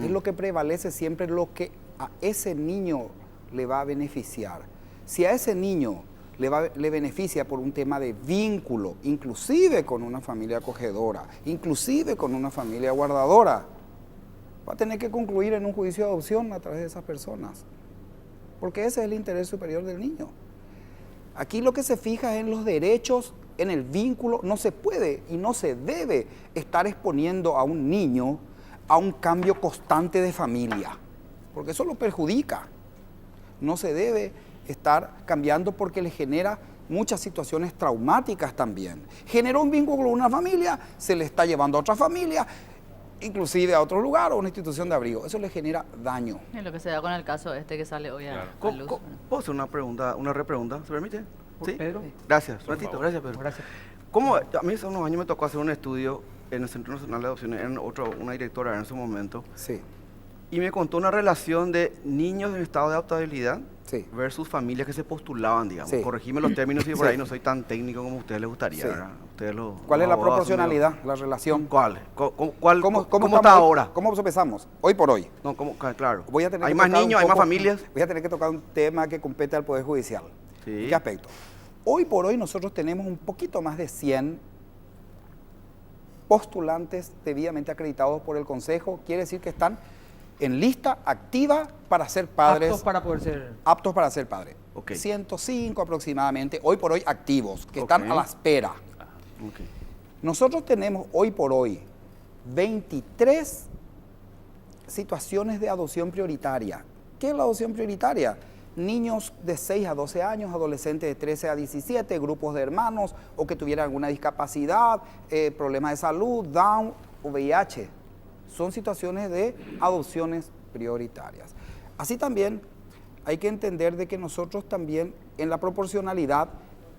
es lo que prevalece siempre, lo que a ese niño le va a beneficiar. Si a ese niño le beneficia por un tema de vínculo, inclusive con una familia acogedora, inclusive con una familia guardadora, va a tener que concluir en un juicio de adopción a través de esas personas. Porque ese es el interés superior del niño. Aquí lo que se fija es en los derechos, en el vínculo. No se puede y no se debe estar exponiendo a un niño a un cambio constante de familia, porque eso lo perjudica. No se debe estar cambiando porque le genera muchas situaciones traumáticas también. Generó un vínculo con una familia, se le está llevando a otra familia, inclusive a otro lugar o una institución de abrigo. Eso le genera daño. Es lo que se da con el caso este que sale hoy a ¿Cómo- luz. cómo- ¿Puedo hacer una pregunta, una repregunta? ¿Se permite? ¿Por Pedro? Gracias, un ratito, gracias Pedro. Gracias. ¿Cómo? A mí hace unos años me tocó hacer un estudio en el Centro Nacional de Adopciones, una directora en ese momento, Sí, y me contó una relación de niños en estado de adoptabilidad sí. versus familias que se postulaban, digamos. Sí. Corregime los términos si por Sí. ahí no soy tan técnico como a ustedes les gustaría, Sí. ¿verdad? Ustedes ¿Cuál los es la abogados son proporcionalidad, medio- la relación? ¿Cuál? ¿Cómo estamos está hoy? ahora? ¿Cómo empezamos? Hoy por hoy. No, claro. Voy a tener ¿Hay que más tocar un niños, hay más poco- familias? Voy a tener que tocar un tema que compete al Poder Judicial. Sí. ¿En qué aspecto? Hoy por hoy nosotros tenemos un poquito más de 100 postulantes debidamente acreditados por el Consejo. Quiere decir que están en lista activa para ser padres. Aptos para poder ser... Aptos para ser padres. Ok. 105 aproximadamente, hoy por hoy activos, que están Ok. a la espera. Ok. Nosotros tenemos hoy por hoy 23 situaciones de adopción prioritaria. ¿Qué es la adopción prioritaria? Niños de 6 a 12 años, adolescentes de 13 a 17, grupos de hermanos o que tuvieran alguna discapacidad, problemas de salud, Down o VIH. Son situaciones de adopciones prioritarias. Así también hay que entender de que nosotros también en la proporcionalidad,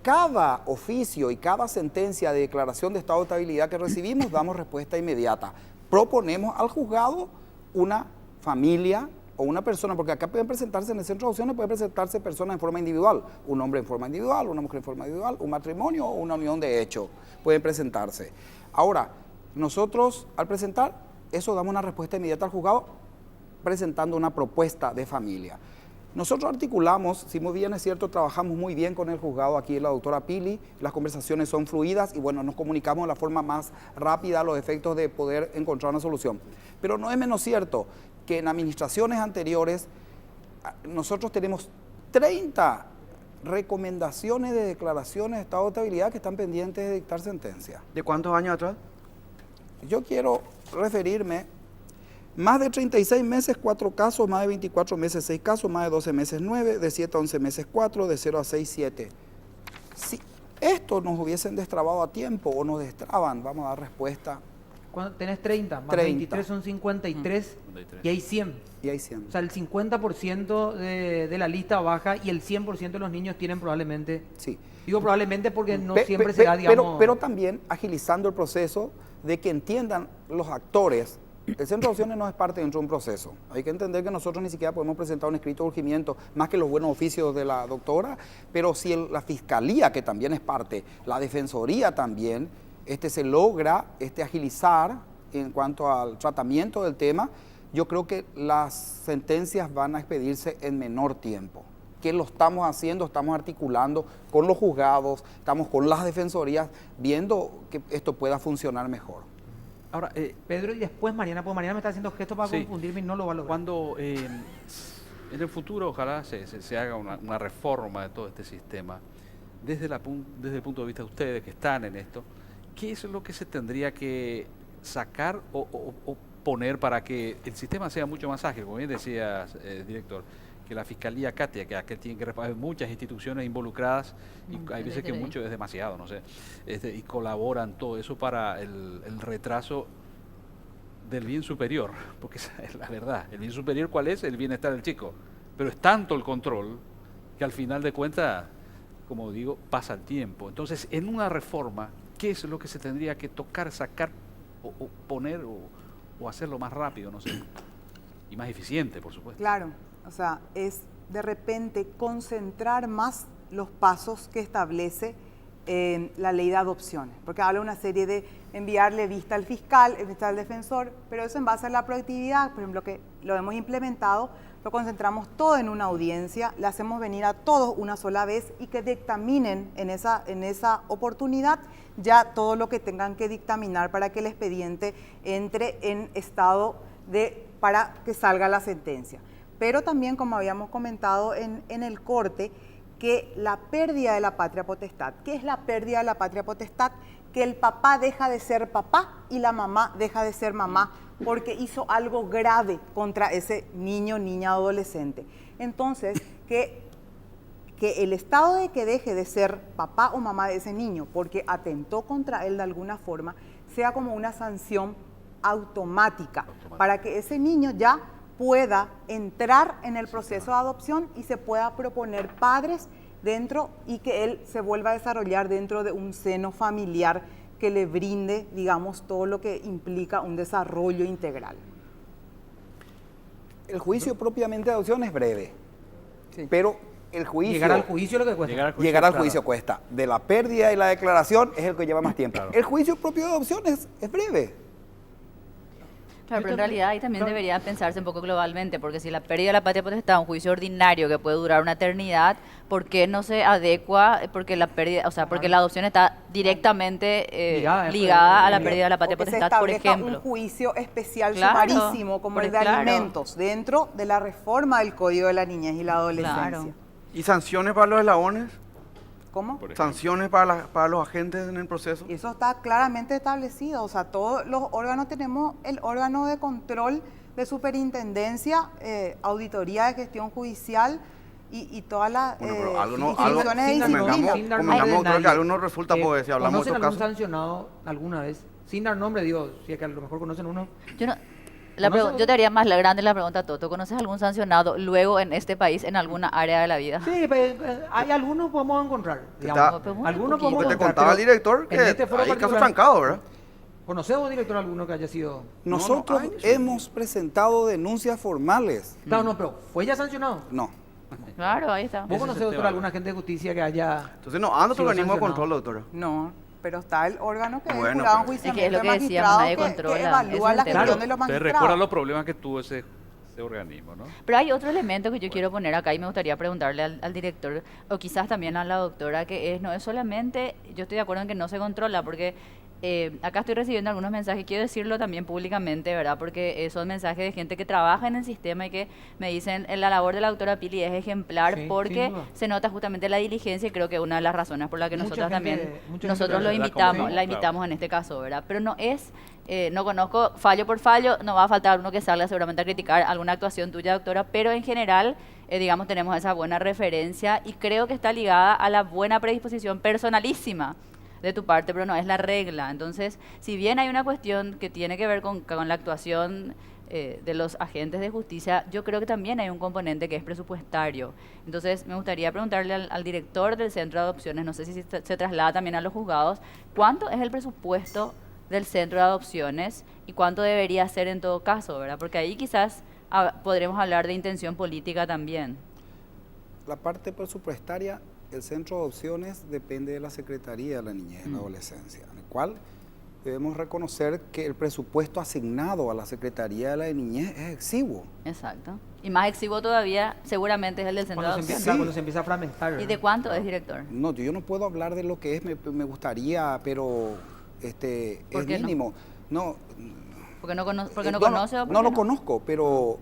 cada oficio y cada sentencia de declaración de estado de estabilidad que recibimos, damos respuesta inmediata. Proponemos al juzgado una familia o una persona, porque acá pueden presentarse en el centro de adopciones, pueden presentarse personas en forma individual, un hombre en forma individual, una mujer en forma individual, un matrimonio o una unión de hecho, pueden presentarse. Ahora, nosotros al presentar eso damos una respuesta inmediata al juzgado presentando una propuesta de familia. Nosotros articulamos, si muy bien es cierto, trabajamos muy bien con el juzgado, aquí la doctora Pili, las conversaciones son fluidas y bueno, nos comunicamos de la forma más rápida a los efectos de poder encontrar una solución. Pero no es menos cierto que en administraciones anteriores nosotros tenemos 30 recomendaciones de declaraciones de estado de estabilidad que están pendientes de dictar sentencia. ¿De cuántos años atrás? Yo quiero referirme, más de 36 meses, 4 casos, más de 24 meses, 6 casos, más de 12 meses, 9, de 7 a 11 meses, 4, de 0 a 6, 7. Si esto nos hubiesen destrabado a tiempo o nos destraban, vamos a dar respuesta. Cuando tenés 30, más 30. 23 son 53 y hay 100. Y hay 100. O sea, el 50% de la lista baja y el 100% de los niños tienen probablemente. Sí. Digo probablemente porque no Pe- siempre pe- será, pe- digamos. pero también agilizando el proceso de que entiendan los actores. El centro de opciones no es parte dentro de un proceso. Hay que entender que nosotros ni siquiera podemos presentar un escrito de urgimiento, más que los buenos oficios de la doctora, pero si la fiscalía, que también es parte, la defensoría también, se logra agilizar en cuanto al tratamiento del tema, yo creo que las sentencias van a expedirse en menor tiempo. Que lo estamos haciendo, estamos articulando con los juzgados, estamos con las defensorías, viendo que esto pueda funcionar mejor. Ahora, Pedro y después Mariana, pues Mariana me está haciendo gestos para Sí. confundirme y no lo va a lograr. cuando en el futuro ojalá se haga una reforma de todo este sistema, desde el punto de vista de ustedes que están en esto, ¿qué es lo que se tendría que sacar o poner para que el sistema sea mucho más ágil? Como bien decías, director, que la Fiscalía Katia, que tiene que responder muchas instituciones involucradas, y hay veces que mucho es demasiado, no sé, y colaboran todo eso para el retraso del bien superior, porque esa es la verdad. El bien superior, ¿cuál es? El bienestar del chico. Pero es tanto el control que al final de cuentas, como digo, pasa el tiempo. Entonces, en una reforma, ¿qué es lo que se tendría que tocar, sacar o poner o hacerlo más rápido, no sé? Y más eficiente, por supuesto. Claro, o sea, es de repente concentrar más los pasos que establece la ley de adopciones, porque habla una serie de enviarle vista al fiscal, vista al defensor, pero eso en base a la proactividad, por ejemplo, que lo hemos implementado, lo concentramos todo en una audiencia, le hacemos venir a todos una sola vez y que dictaminen en esa oportunidad ya todo lo que tengan que dictaminar para que el expediente entre en estado para que salga la sentencia. Pero también, como habíamos comentado en el corte, que la pérdida de la patria potestad. ¿Qué es la pérdida de la patria potestad? Que el papá deja de ser papá y la mamá deja de ser mamá porque hizo algo grave contra ese niño, niña, adolescente. Entonces, que el estado de que deje de ser papá o mamá de ese niño porque atentó contra él de alguna forma, sea como una sanción automática. Para que ese niño ya pueda entrar en el proceso de adopción y se pueda proponer padres dentro y que él se vuelva a desarrollar dentro de un seno familiar que le brinde, digamos, todo lo que implica un desarrollo integral. El juicio propiamente de adopción es breve, pero el juicio... Llegar al juicio es lo que cuesta. Llegar al juicio cuesta. De la pérdida y la declaración es el que lleva más tiempo. Claro. El juicio propio de adopción es breve. Claro, pero en realidad ahí también debería pensarse un poco globalmente, porque si la pérdida de la patria potestad es un juicio ordinario que puede durar una eternidad, ¿por qué no se adecua? Porque la pérdida, o sea, porque la adopción está directamente ligada a la pérdida de la patria O que se potestad, por establezca ejemplo. un juicio especial Claro, sumarísimo como el de claro. alimentos dentro de la reforma del Código de la Niñez y la Adolescencia. Claro. ¿Y sanciones para los eslabones? ¿Cómo? Por ejemplo. ¿Sanciones para los agentes en el proceso? Eso está claramente establecido, o sea, todos los órganos tenemos el órgano de control de superintendencia, auditoría de gestión judicial y todas las Bueno, pero algo no, instituciones de disciplina. convengamos, doctor, que algo no resulta, pues, si hablamos de ¿Conocen otro algún caso. sancionado alguna vez? Sin dar nombre, digo, si es que a lo mejor conocen uno. Yo no, ¿Conoces? yo te haría más grande la pregunta, Toto. ¿Conoces algún sancionado luego en este país en alguna área de la vida? Sí, hay algunos podemos encontrar, Está- digamos. Pero muy Algunos poquito. podemos Porque te encontrar. contaba el pero director que en este foro hay casos particular, trancados, ¿verdad? ¿Conocemos, director, alguno que haya sido? Nosotros hay. hemos presentado denuncias formales. Claro, no, pero ¿fue ya sancionado? No. Claro, ahí está. ¿Vos Ese es conocés, el doctor, tema. alguna agente de justicia que haya... Entonces no anda otro Sí, organismo de sancionado. control, doctora. No, pero está el órgano que es el Bueno, jurado de pero- Es que es enjuiciamiento lo de que decíamos, magistrados nadie que controla. Ese evalúa es la el tema. gestión de los Te magistrados. recuerda los problemas que tuvo ese organismo, ¿no? Pero hay otro elemento que yo quiero poner acá y me gustaría preguntarle al director o quizás también a la doctora, que es, no es solamente, yo estoy de acuerdo en que no se controla, porque acá estoy recibiendo algunos mensajes, quiero decirlo también públicamente, ¿verdad? Porque son mensajes de gente que trabaja en el sistema y que me dicen, la labor de la doctora Pili es ejemplar Sí, porque sin duda. se nota justamente la diligencia y creo que una de las razones por la que Mucha nosotros gente- también, mucha nosotros gente lo la invitamos, convoca, la claro. invitamos en este caso, ¿verdad? Pero no es, no conozco fallo por fallo, no va a faltar uno que salga seguramente a criticar alguna actuación tuya, doctora, pero en general, digamos, tenemos esa buena referencia y creo que está ligada a la buena predisposición personalísima de tu parte, pero no es la regla. Entonces, si bien hay una cuestión que tiene que ver con la actuación de los agentes de justicia, yo creo que también hay un componente que es presupuestario. Entonces, me gustaría preguntarle al director del Centro de Adopciones, no sé si se traslada también a los juzgados, ¿cuánto es el presupuesto del Centro de Adopciones y cuánto debería ser en todo caso, ¿verdad? Porque ahí quizás podremos hablar de intención política también. La parte presupuestaria, el Centro de Adopciones depende de la Secretaría de la Niñez y la Adolescencia, en el cual debemos reconocer que el presupuesto asignado a la Secretaría de la Niñez es exiguo. Exacto. Y más exiguo todavía, seguramente es el del Centro de Cuando se, Adopciones. empieza, cuando se empieza a fragmentar. ¿Y ¿verdad? de cuánto es, director? No, yo no puedo hablar de lo que es, me gustaría, pero ¿Por es qué no? mínimo. No, Porque no, conoce o por no qué lo conozco, pero... O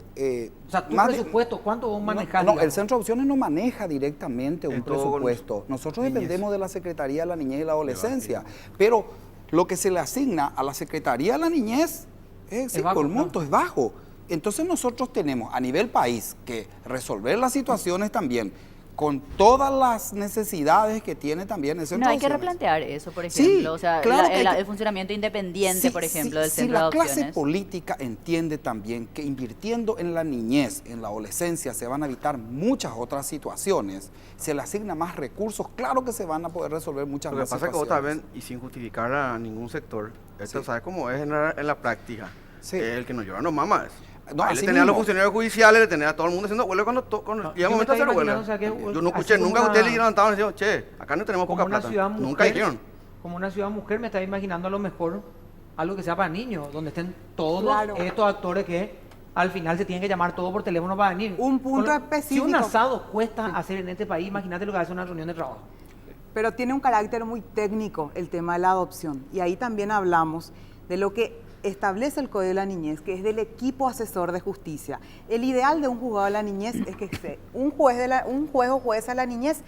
sea, tu más de- presupuesto, ¿cuánto vos manejás? No, el digamos? Centro de Opciones no maneja directamente un En todo presupuesto. Nosotros niñez. dependemos de la Secretaría de la Niñez y la Adolescencia. Pero lo que se le asigna a la Secretaría de la Niñez es exiguo, bajo, el ¿no? monto es bajo. Entonces nosotros tenemos a nivel país que resolver las situaciones también con todas las necesidades que tiene también el Centro No, hay de que Opciones. replantear eso, por Sí, ejemplo. O sea, claro que hay que- el funcionamiento independiente, Sí, por ejemplo, sí, del si Centro de la clase Adopciones. política entiende también que invirtiendo en la niñez, en la adolescencia, se van a evitar muchas otras situaciones, se le asigna más recursos, claro que se van a poder resolver muchas Lo que más pasa es que vos situaciones. también, y sin justificar a ningún sector, esto Sí. sabes cómo es en la práctica. Sí. El que no llora no mama. No, Ahí le así tenía a los mismo. funcionarios judiciales, le tenía a todo el mundo haciendo huelga cuando No, llega yo el momento de me hacer estaba huelga. imaginando, o sea, que Yo no así escuché como nunca a una- ustedes le levantaban y decían, che, acá no tenemos Como poca una plata. ciudad Nunca mujer, dijeron. como una ciudad mujer, me estaba imaginando a lo mejor algo que sea para niños, donde estén todos Claro. estos actores que al final se tienen que llamar todo por teléfono para venir. Un punto Si un específico. asado cuesta hacer en este país, imagínate lo que hace una reunión de trabajo. Pero tiene un carácter muy técnico el tema de la adopción. Y ahí también hablamos de lo que establece el Código de la Niñez, que es del equipo asesor de justicia. El ideal de un juzgado de la niñez es que esté un juez o jueza de la niñez,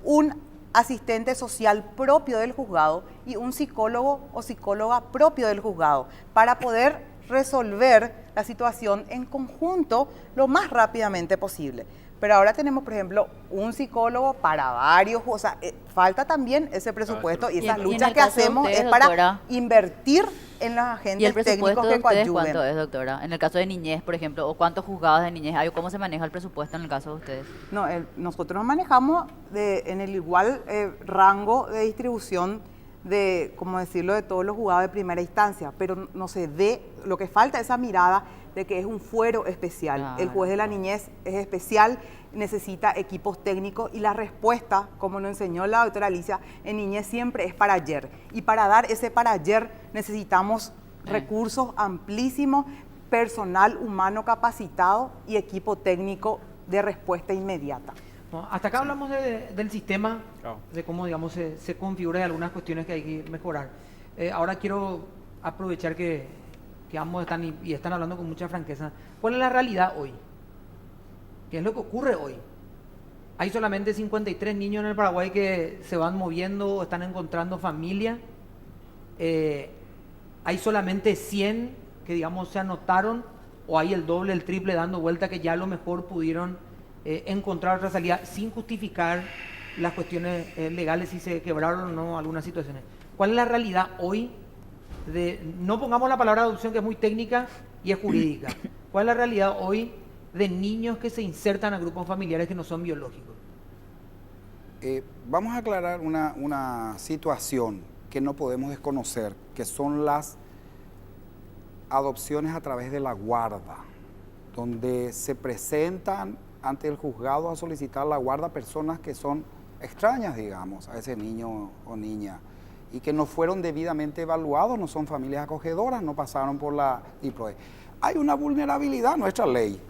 un asistente social propio del juzgado y un psicólogo o psicóloga propio del juzgado para poder resolver la situación en conjunto lo más rápidamente posible. Pero ahora tenemos, por ejemplo, un psicólogo para varios, o sea, falta también ese presupuesto y Y esas en luchas el que caso de hacemos ustedes, es para doctora, invertir en los ¿Y el agentes presupuesto técnicos de que ustedes coadyuven. cuánto es, doctora? En el caso de niñez, por ejemplo, o cuántos juzgados de niñez hay, o cómo se maneja el presupuesto en el caso de ustedes. No, nosotros nos manejamos en el igual rango de distribución de, como decirlo, de todos los juzgados de primera instancia, pero no se dé, lo que falta es esa mirada de que es un fuero especial. El Claro. juez de la niñez es especial, necesita equipos técnicos y la respuesta, como nos enseñó la doctora Alicia, en niñez siempre es para ayer. Y para dar ese para ayer necesitamos recursos amplísimos, personal humano capacitado y equipo técnico de respuesta inmediata. No, hasta acá hablamos del sistema, Claro. de cómo digamos se configura y algunas cuestiones que hay que mejorar. Ahora quiero aprovechar que ambos están hablando con mucha franqueza. ¿Cuál es la realidad hoy? ¿Qué es lo que ocurre hoy? Hay solamente 53 niños en el Paraguay que se van moviendo, están encontrando familia. Hay solamente 100 que digamos se anotaron, o hay el doble, el triple dando vuelta que ya a lo mejor pudieron encontrar otra salida sin justificar las cuestiones legales si se quebraron o no algunas situaciones. ¿Cuál es la realidad hoy? No pongamos la palabra adopción, que es muy técnica y es jurídica. ¿Cuál es la realidad hoy de niños que se insertan a grupos familiares que no son biológicos? Vamos a aclarar una situación que no podemos desconocer, que son las adopciones a través de la guarda, donde se presentan ante el juzgado a solicitar la guarda personas que son extrañas, digamos, a ese niño o niña. y que no fueron debidamente evaluados, no son familias acogedoras, no pasaron por la DIPROE. Hay una vulnerabilidad en nuestra ley.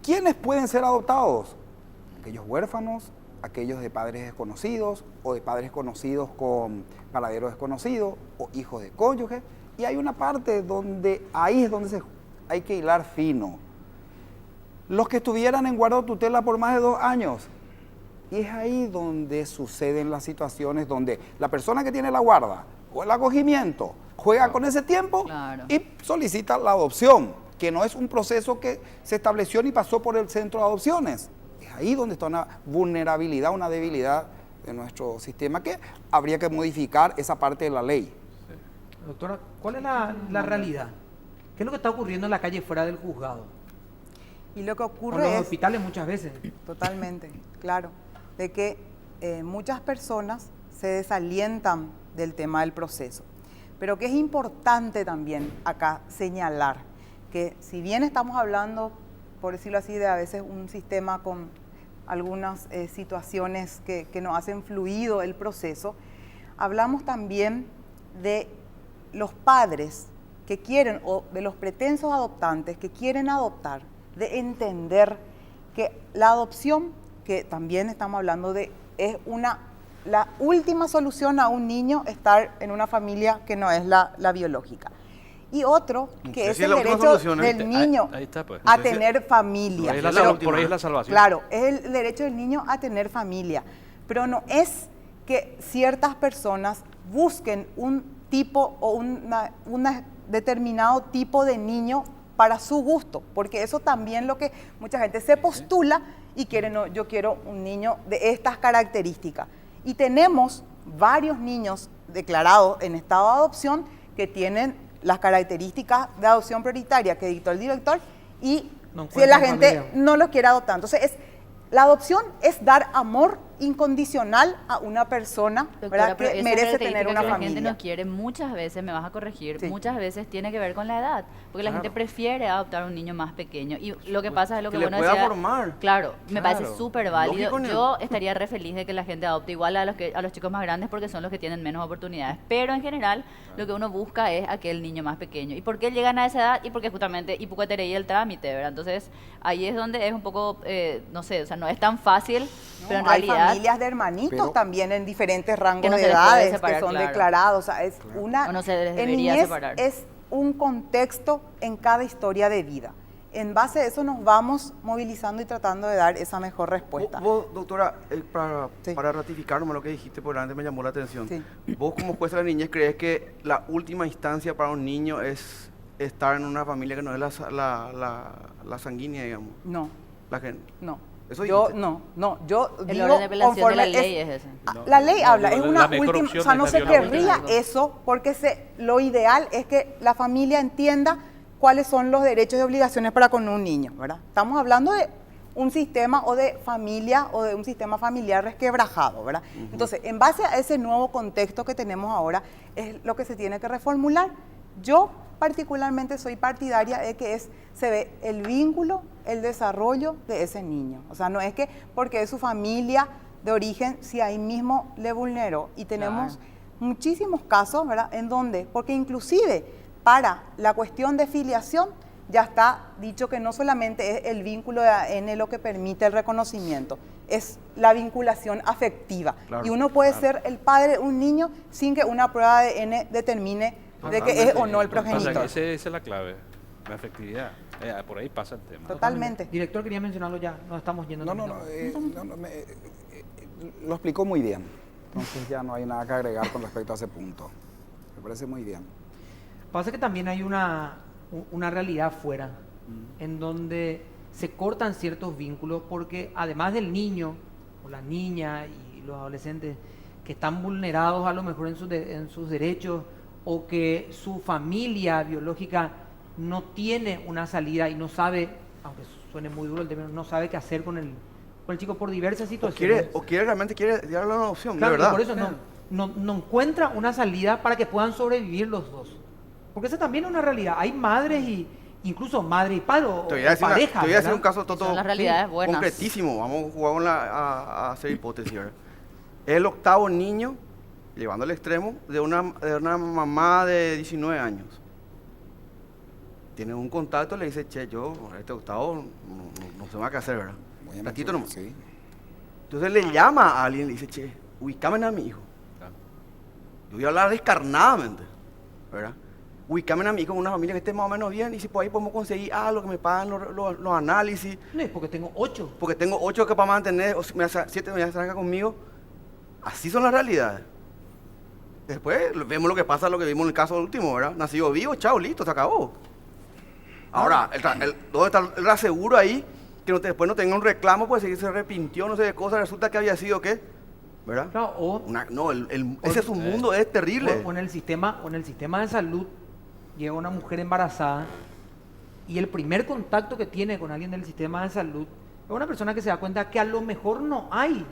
¿Quiénes pueden ser adoptados? Aquellos huérfanos, aquellos de padres desconocidos o de padres conocidos con paradero desconocido o hijos de cónyuges. Y hay una parte donde ahí es donde hay que hilar fino. Los que estuvieran en guarda o tutela por más de 2 años. Y es ahí donde suceden las situaciones donde la persona que tiene la guarda o el acogimiento juega con ese tiempo y solicita la adopción, que no es un proceso que se estableció ni pasó por el centro de adopciones. Es ahí donde está una vulnerabilidad, una debilidad de nuestro sistema que habría que modificar esa parte de la ley. Doctora, ¿cuál es la realidad? ¿Qué es lo que está ocurriendo en la calle fuera del juzgado? Y lo que O ocurre en los es... hospitales muchas veces. Totalmente, claro, de que muchas personas se desalientan del tema del proceso. Pero que es importante también acá señalar que si bien estamos hablando, por decirlo así, de a veces un sistema con algunas situaciones que nos hacen fluido el proceso, hablamos también de los padres que quieren, o de los pretensos adoptantes que quieren adoptar, de entender que la adopción, que también estamos hablando de, es la última solución a un niño estar en una familia que no es la biológica. Y otro, que es el derecho del niño Ahí está, pues. a tener familia. Por ahí es la salvación. Claro, es el derecho del niño a tener familia. Pero no es que ciertas personas busquen un tipo o un determinado tipo de niño para su gusto, porque eso también lo que mucha gente se postula y quiere, no, yo quiero un niño de estas características. Y tenemos varios niños declarados en estado de adopción que tienen las características de adopción prioritaria que dictó el director y si la gente no los quiere adoptar. Entonces, la adopción es dar amor incondicional a una persona, Doctora, ¿verdad? Que merece tener una que la familia. gente no quiere, muchas veces, me vas a corregir, Sí. muchas veces tiene que ver con la edad, porque la gente prefiere adoptar un niño más pequeño. Y lo que pasa es lo que le bueno pueda decía, formar. claro, me parece Claro. súper válido. Lógico, ¿no? Yo estaría re feliz de que la gente adopte igual a los chicos más grandes porque son los que tienen menos oportunidades. Pero en general, lo que uno busca es aquel niño más pequeño. ¿Y por qué llegan a esa edad? Y porque justamente y el trámite, ¿verdad? Entonces, ahí es donde es un poco, no sé, o sea, no es tan fácil, pero en Hay realidad... familias de hermanitos Pero- también en diferentes rangos Que no de se les puede edades separar, que son claro. declarados. O sea, es una... O no se les en debería niñez separar. es un contexto en cada historia de vida. En base a eso nos vamos movilizando y tratando de dar esa mejor respuesta. Vos, doctora, Sí. para ratificar nomás lo que dijiste, porque antes me llamó la atención. Sí. Vos como jueza de la niñez, ¿crees que la última instancia para un niño es estar en una familia que no es la sanguínea, digamos? No, La gente. no. Eso Yo dijiste. yo El digo orden de apelación de la conforme ley es ese. La ley habla, es la una mejor última, opción o sea, es no la se biológica. querría eso porque lo ideal es que la familia entienda cuáles son los derechos y obligaciones para con un niño, ¿verdad? Estamos hablando de un sistema o de familia o de un sistema familiar resquebrajado, ¿verdad? Entonces, en base a ese nuevo contexto que tenemos ahora, es lo que se tiene que reformular. Yo particularmente soy partidaria de que se ve el vínculo, el desarrollo de ese niño. O sea, no es que porque es su familia de origen, si ahí mismo le vulneró. Y tenemos muchísimos casos, ¿verdad? En donde, porque inclusive para la cuestión de filiación, ya está dicho que no solamente es el vínculo de ADN lo que permite el reconocimiento, es la vinculación afectiva. Claro, y uno puede claro. ser el padre de un niño sin que una prueba de ADN determine de que es o no el Pasa progenitor. que esa es la clave, la efectividad. Por ahí pasa el tema. Totalmente. Director, quería mencionarlo ya, nos estamos yendo. No, lo explicó muy bien. Entonces ya no hay nada que agregar con respecto a ese punto. Me parece muy bien. Pasa que también hay una realidad afuera, en donde se cortan ciertos vínculos porque además del niño o la niña y los adolescentes que están vulnerados a lo mejor en sus derechos o que su familia biológica no tiene una salida y no sabe, aunque suene muy duro el término, no sabe qué hacer con el chico por diversas situaciones. Realmente quiere darle una opción, Claro, de verdad. y por eso no encuentra una salida para que puedan sobrevivir los dos. Porque esa también es una realidad. Hay madres y incluso madre y padre o Te voy a decir, pareja. te voy a decir ¿verdad? un caso todo Son las realidades buenas. concretísimo. Vamos a jugar a hacer hipótesis. ¿Verdad? Es el 8º niño llevando al extremo de una mamá de 19 años. Tiene un contacto, le dice, che, yo, este Gustavo, no sé más qué hacer, ¿verdad? Muy Ratito nomás. sí. Entonces le llama a alguien y le dice, che, ubícame a mi hijo. Claro. Yo voy a hablar descarnadamente, ¿verdad? Ubícame a mi hijo en una familia que esté más o menos bien y si por ahí podemos conseguir lo que me pagan los análisis. No es porque tengo 8. Porque tengo 8 que para mantener, o 7 me arranca conmigo. Así son las realidades. Después vemos lo que pasa, lo que vimos en el caso último, ¿verdad? Nacido vivo, chao, listo, se acabó. Ahora, ¿dónde está el aseguro ahí? Que después no tenga un reclamo, pues si se arrepintió, no sé de cosas, resulta que había sido, ¿qué? ¿Verdad? Claro, ese es un mundo, es terrible. o en el sistema de salud llega una mujer embarazada y el primer contacto que tiene con alguien del sistema de salud es una persona que se da cuenta que a lo mejor no hay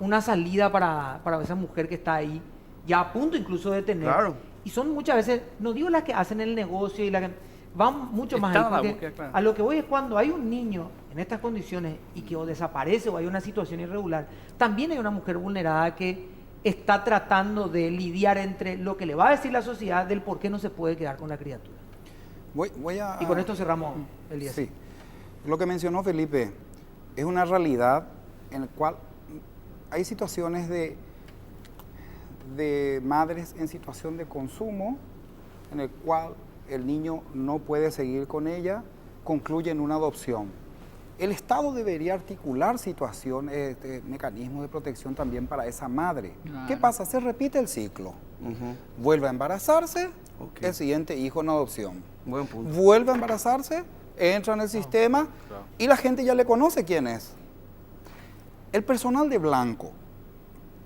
una salida para esa mujer que está ahí, ya a punto incluso de tener. Claro. Y son muchas veces, no digo las que hacen el negocio y las que van mucho más Está ahí, en la porque búsqueda, claro. a lo que voy es cuando hay un niño en estas condiciones y que o desaparece o hay una situación irregular, también hay una mujer vulnerada que está tratando de lidiar entre lo que le va a decir la sociedad del por qué no se puede quedar con la criatura. Voy a... Y con esto cerramos el día. Sí. Lo que mencionó Felipe es una realidad en la cual hay situaciones de madres en situación de consumo en el cual el niño no puede seguir con ella, concluye en una adopción. El Estado debería articular situaciones, mecanismos de protección también para esa madre. Claro. ¿Qué pasa? Se repite el ciclo. Ujú. Vuelve a embarazarse, Ok. el siguiente hijo en adopción. Buen punto. Vuelve a embarazarse, entra en el sistema y la gente ya le conoce quién es. El personal de blanco.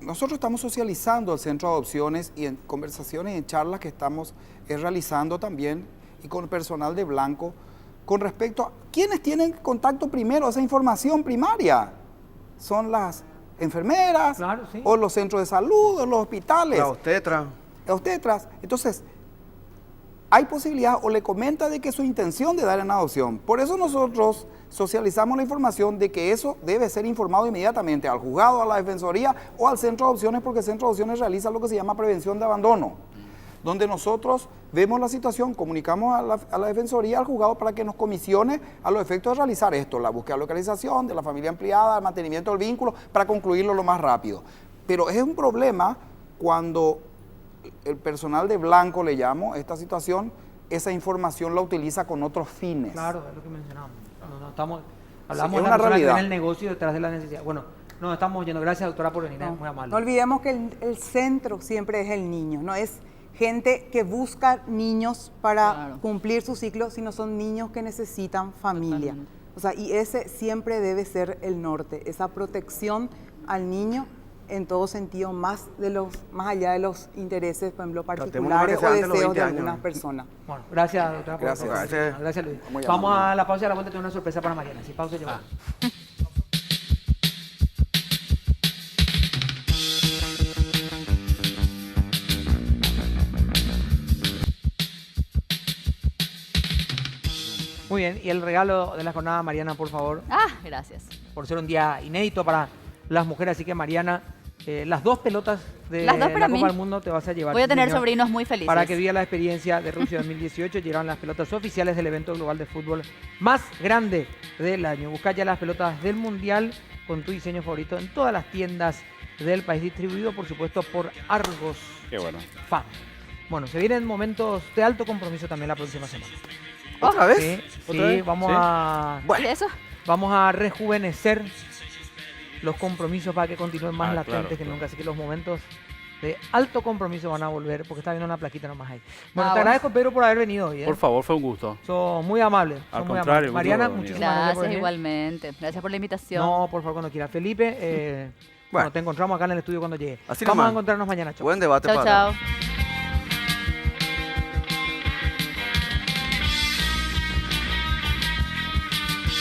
Nosotros estamos socializando el centro de adopciones y en conversaciones y en charlas que estamos realizando también y con el personal de blanco con respecto a quiénes tienen contacto primero, esa información primaria. Son las enfermeras, Claro, sí. o los centros de salud, o los hospitales. La obstetra. Los tetras. Entonces, hay posibilidad o le comenta de que su intención de dar en adopción. Por eso nosotros socializamos la información de que eso debe ser informado inmediatamente al juzgado, a la defensoría o al centro de adopciones, porque el centro de adopciones realiza lo que se llama prevención de abandono, donde nosotros vemos la situación, comunicamos a la defensoría, al juzgado, para que nos comisione a los efectos de realizar esto, la búsqueda de localización, de la familia ampliada, el mantenimiento del vínculo, para concluirlo lo más rápido. Pero es un problema cuando el personal de blanco, le llamo, esta situación, esa información la utiliza con otros fines. Claro, es lo que mencionamos. Hablamos es de una la persona que realidad. ve el negocio detrás de la necesidad. Bueno, nos estamos yendo. Gracias, doctora, por venir. Muy amable. No olvidemos que el centro siempre es el niño, no es gente que busca niños para Claro. cumplir su ciclo, sino son niños que necesitan familia. Totalmente. O sea, y ese siempre debe ser el norte, esa protección al niño en todo sentido, más allá de los intereses, por ejemplo, Tratemos particulares de que o sea antes de los deseos de 20 años. algunas personas. Bueno, gracias, doctora. por- Gracias. Gracias, Luis. Muy Vamos amable. a la pausa y a la vuelta. Tengo una sorpresa para Mariana. Sí, pausa y ya volvemos. Muy bien, y el regalo de la jornada, Mariana, por favor, Ah, gracias. por ser un día inédito para las mujeres. Así que, Mariana, las 2 pelotas de Las dos para la mí. Copa del Mundo te vas a llevar. Voy a sí, tener señor. sobrinos muy felices. Para que viva la experiencia de Rusia 2018, llegaron las pelotas oficiales del evento global de fútbol más grande del año. Busca ya las pelotas del Mundial con tu diseño favorito en todas las tiendas del país, distribuido, por supuesto, por Argos Qué bueno. Fan. Bueno, se vienen momentos de alto compromiso también la próxima semana. ¿Otra vez? Sí, ¿Otra sí, vez? vamos Sí. a... ¿Y eso? Vamos a rejuvenecer los compromisos para que continúen más Ah, latentes claro, que claro. nunca. Así que los momentos de alto compromiso van a volver, porque está viendo una plaquita nomás ahí. Bueno, te bueno. agradezco, Pedro, por haber venido hoy. Por favor, fue un gusto. Sos muy amable. sos Al muy contrario, amable. gusto Mariana, haber venido. muchísimas gracias por Gracias venir. igualmente. Gracias por la invitación. No, por favor, cuando quiera. Felipe, bueno, te encontramos acá en el estudio cuando llegue. Así Vamos nomás. a encontrarnos mañana. Chau. Buen debate Chao, para... chao.